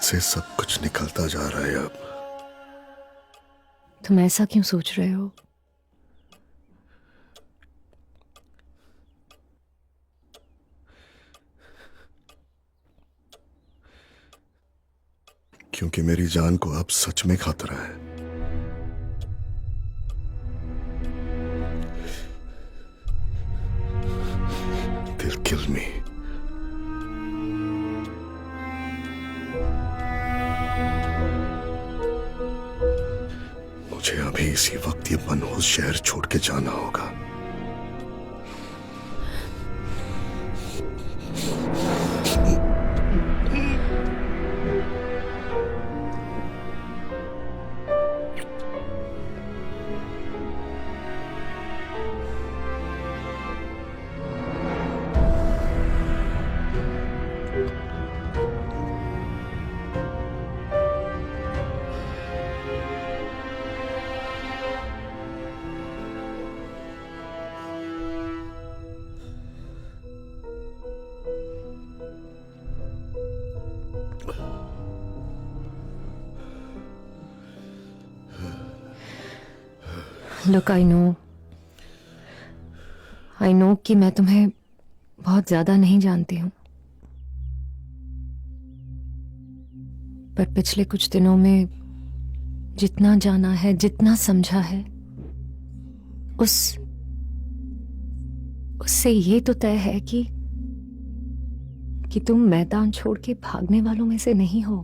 से सब कुछ निकलता जा रहा है अब। तुम ऐसा क्यों सोच रहे हो? क्योंकि मेरी जान को अब सच में खतरा है। They'll kill me. मुझे अभी इसी वक्त ये मनहूस शहर छोड़ के जाना होगा। Look, I know कि मैं तुम्हें बहुत ज्यादा नहीं जानती हूँ, पर पिछले कुछ दिनों में जितना जाना है, जितना समझा है, उससे ये तो तय है कि तुम मैदान छोड़ के भागने वालों में से नहीं हो।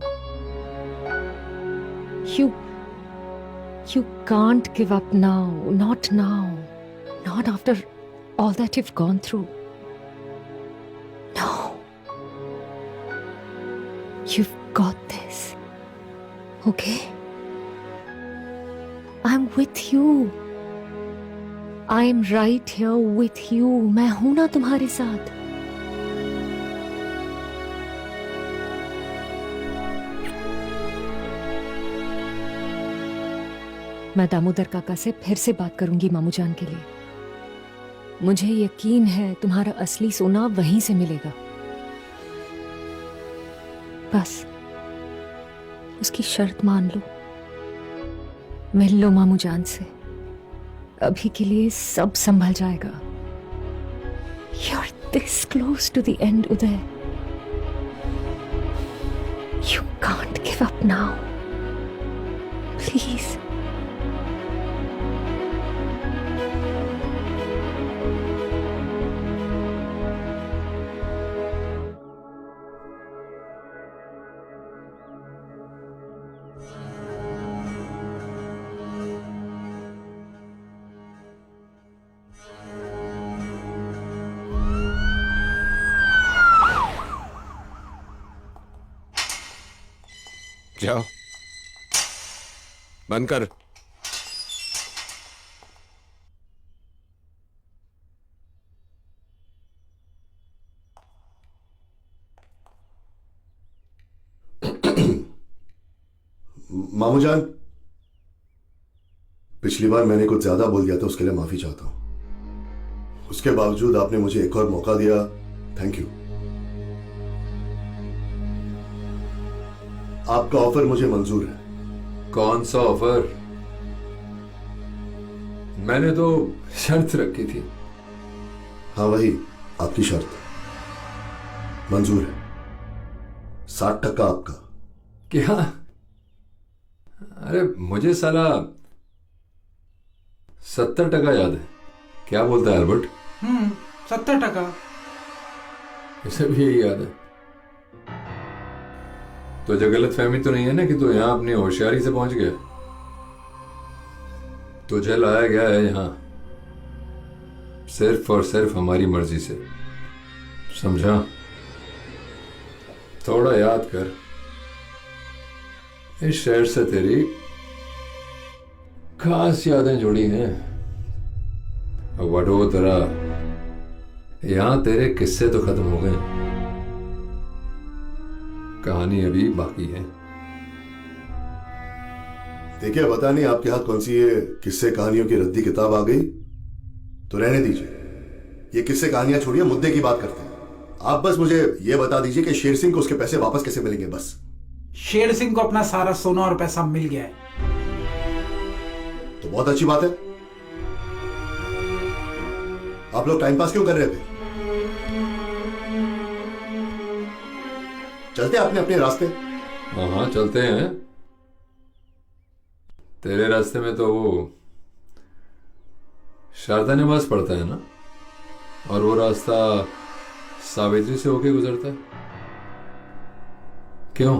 You can't give up now. Not now. Not after all that you've gone through. No. You've got this. Okay? I'm with you. I'm right here with you. मैं हूं ना तुम्हारे साथ। मैं दामोदर काका से फिर से बात करूंगी मामू जान के लिए। मुझे यकीन है तुम्हारा असली सोना वहीं से मिलेगा। बस उसकी शर्त मान लो, मिल लो मामू जान से। अभी के लिए सब संभल जाएगा। You're this close to the end, Uday. You can't give up now. Please. जाओ, बंद कर। मामू जान, पिछली बार मैंने कुछ ज्यादा बोल दिया था, उसके लिए माफी चाहता हूं। उसके बावजूद आपने मुझे एक और मौका दिया, थैंक यू। आपका ऑफर मुझे मंजूर है। कौन सा ऑफर? मैंने तो शर्त रखी थी। हाँ वही, आपकी शर्त मंजूर है। 60% आपका। क्या? अरे मुझे साला 70% याद है। क्या बोलता है अल्बर्ट? 70%। इसे भी यही याद है। तो जो गलत फहमी तो नहीं है ना कि तू यहां अपनी होशियारी से पहुंच गया? तुझे लाया गया है यहां सिर्फ और सिर्फ हमारी मर्जी से, समझा? थोड़ा याद कर, इस शहर से तेरी खास यादें जुड़ी हैं। वडोदरा, यहां तेरे किस्से तो खत्म हो गए, कहानी अभी बाकी है। देखिए, पता नहीं आपके हाथ कौन सी ये किस्से कहानियों की रद्दी किताब आ गई, तो रहने दीजिए। ये किस्से कहानियां छोड़िए, मुद्दे की बात करते हैं। आप बस मुझे ये बता दीजिए कि शेर सिंह को उसके पैसे वापस कैसे मिलेंगे, बस। शेर सिंह को अपना सारा सोना और पैसा मिल गया है। तो बहुत अच्छी बात है। आप लोग टाइम पास क्यों कर रहे थे? चलते अपने अपने रास्ते। हाँ चलते हैं। तेरे रास्ते में तो वो शारदा निवास पड़ता है ना, और वो रास्ता सावित्री से होके गुजरता है। क्यों?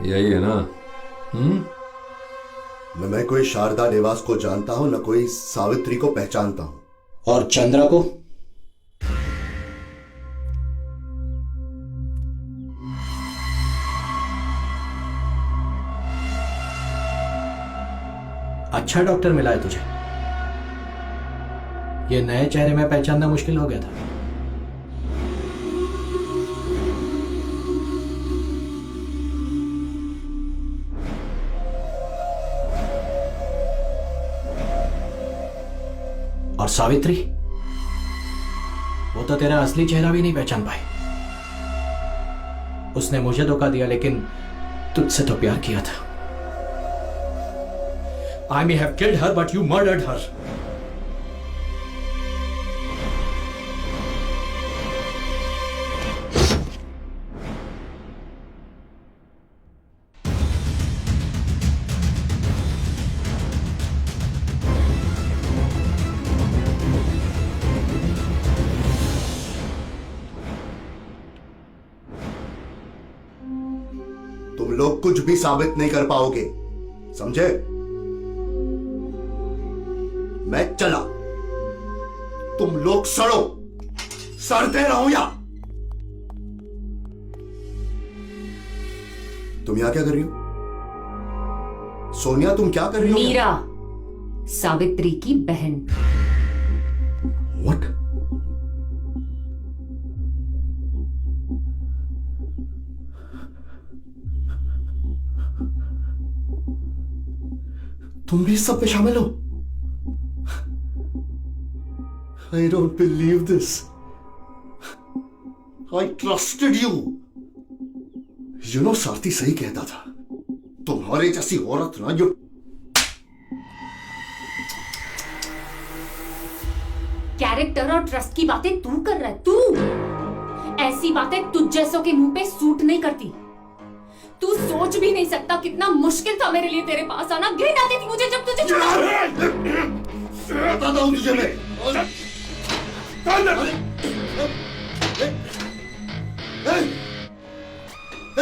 यही है ना? न मैं कोई शारदा निवास को जानता हूं, न कोई सावित्री को पहचानता हूं। और चंद्रा को? अच्छा डॉक्टर मिला है तुझे। ये नए चेहरे में पहचानना मुश्किल हो गया था। और सावित्री, वो तो तेरा असली चेहरा भी नहीं पहचान पाई। उसने मुझे धोखा दिया, लेकिन तुझसे तो प्यार किया था। I may have killed her, but you murdered her. लोग कुछ भी साबित नहीं कर पाओगे, समझे? मैं चला, तुम लोग सड़ो, सड़ते रहो। या तुम यहां क्या कर रही हो? सोनिया, तुम क्या कर रही हो? मीरा, सावित्री की बहन। What? तुम भी इस सब पे शामिल हो? I don't believe this. I trusted you. You know, सारथी सही कहता था, तुम्हारे जैसी औरत ना जो कैरेक्टर और ट्रस्ट की बातें तू कर रहा है। तू ऐसी बातें तुझ जैसों के मुंह पे सूट नहीं करती। तू सोच भी नहीं सकता कितना मुश्किल था मेरे लिए तेरे पास आना। घिन आती थी मुझे जब तुझे बताता हूं तुझे मैं।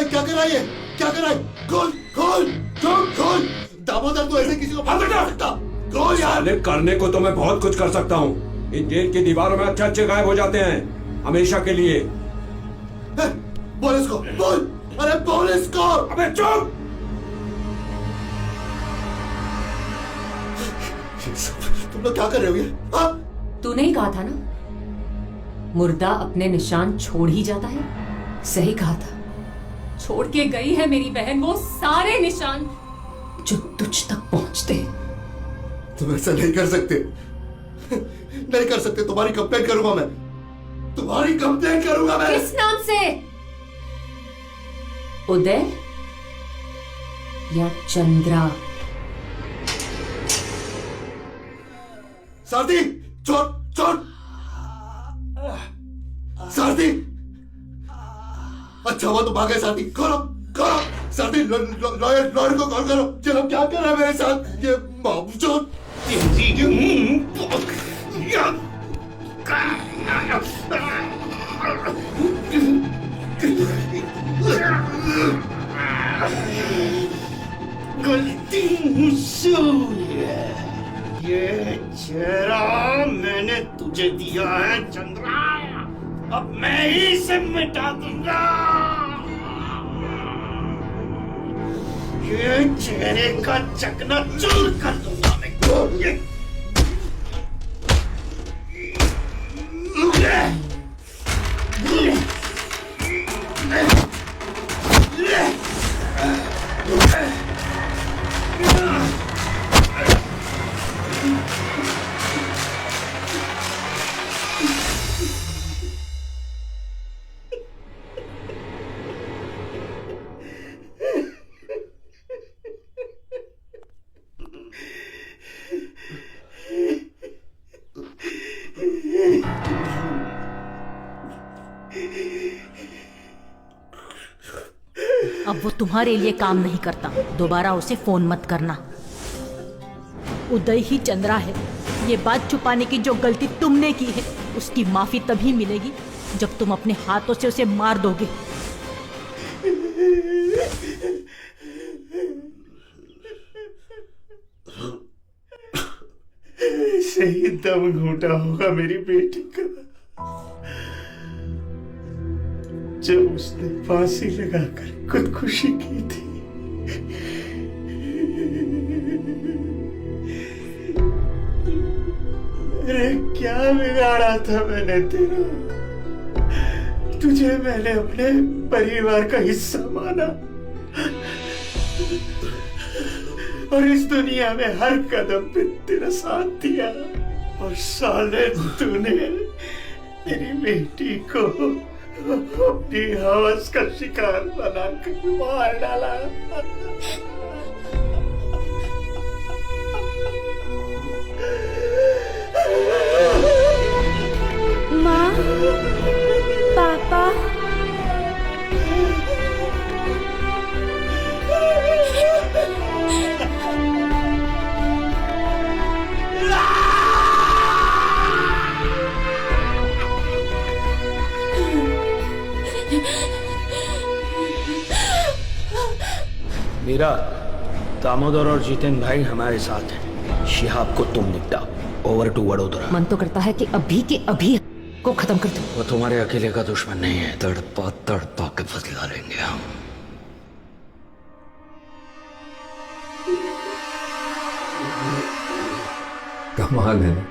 क्या कर रहा है? क्या कर रहा है? खोल खोल खोल खोल। दामोदर तो ऐसे किसी को फाड़ नहीं सकता। खोल यार। करने को तो मैं बहुत कुछ कर सकता हूँ। इन जेल की दीवारों में अच्छे अच्छे गायब हो जाते हैं हमेशा के लिए। बोल इसको, बोल। अरे बोल इसको। अबे चुप। तुम लोग क्या कर रहे हो ये? हाँ? तूने ही कहा था ना, मुर्दा अपने निशान छोड़ ही जाता है। सही कहा था। छोड़ के गई है मेरी बहन वो सारे निशान जो तुझ तक पहुंचते। तुम ऐसा नहीं कर सकते, नहीं कर सकते। तुम्हारी कंप्लेंट करूंगा मैं, तुम्हारी कंप्लेंट करूंगा मैं। किस नाम से? उदय या चंद्रा? सारथी, छोड़ छोड़। सारथी, अच्छा हुआ तुम आ गए। सारथी, खोलो खोलो। सारथी, लॉयर को कॉल करो। चलो, क्या कर रहा है मेरे साथ ये मामूचोद? गलती मुझसे हुई है। ये चेहरा मैंने तुझे दिया है चंद्रा, अब मैं ही इसे मिटा दूंगा। ये चेहरे का चकनाचूर कर दूंगा मैं। अब वो तुम्हारे लिए काम नहीं करता। दोबारा उसे फोन मत करना। उदय ही चंद्रा है। ये बात छुपाने की जो गलती तुमने की है, उसकी माफी तभी मिलेगी जब तुम अपने हाथों से उसे मार दोगे। सही दम घूटा होगा मेरी बेटी का जब उसने फांसी लगाकर खुदकुशी की थी। अरे क्या बिगाड़ा था मैंने तेरा? तुझे मैंने अपने परिवार का हिस्सा माना और इस दुनिया में हर कदम पे तेरा साथ दिया, और साले तूने मेरी बेटी को अपनी हवस का शिकार बनाकर मार डाला। माँ, पापा, मीरा, दामोदर और जितेंद्र भाई हमारे साथ हैं। शिहाब को तुम निपटा। Over to Vadodara. मन तो करता है कि अभी के अभी को खत्म कर दो। वो तुम्हारे अकेले का दुश्मन नहीं है। तड़पा तड़पा के बदला लेंगे हम। कमाल है ना,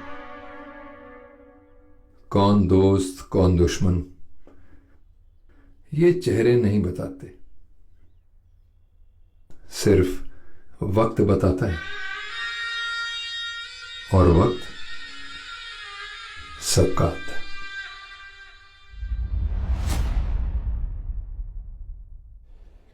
कौन दोस्त कौन दुश्मन ये चेहरे नहीं बताते, सिर्फ वक्त बताता है, और वक्त सबका आता है।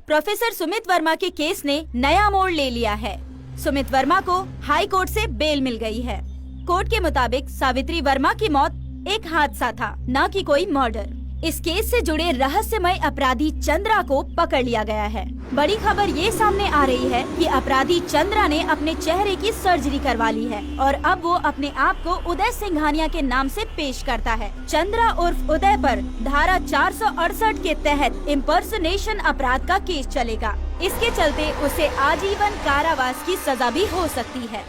प्रोफेसर सुमित वर्मा के केस ने नया मोड़ ले लिया है। सुमित वर्मा को हाई कोर्ट से बेल मिल गई है। कोर्ट के मुताबिक सावित्री वर्मा की मौत एक हादसा था, न कि कोई मर्डर। इस केस से जुड़े रहस्यमय अपराधी चंद्रा को पकड़ लिया गया है। बड़ी खबर ये सामने आ रही है कि अपराधी चंद्रा ने अपने चेहरे की सर्जरी करवा ली है और अब वो अपने आप को उदय सिंघानिया के नाम से पेश करता है। चंद्रा उर्फ उदय पर धारा 468 के तहत इम्पर्सनेशन अपराध का केस चलेगा। इसके चलते उसे आजीवन कारावास की सजा भी हो सकती है।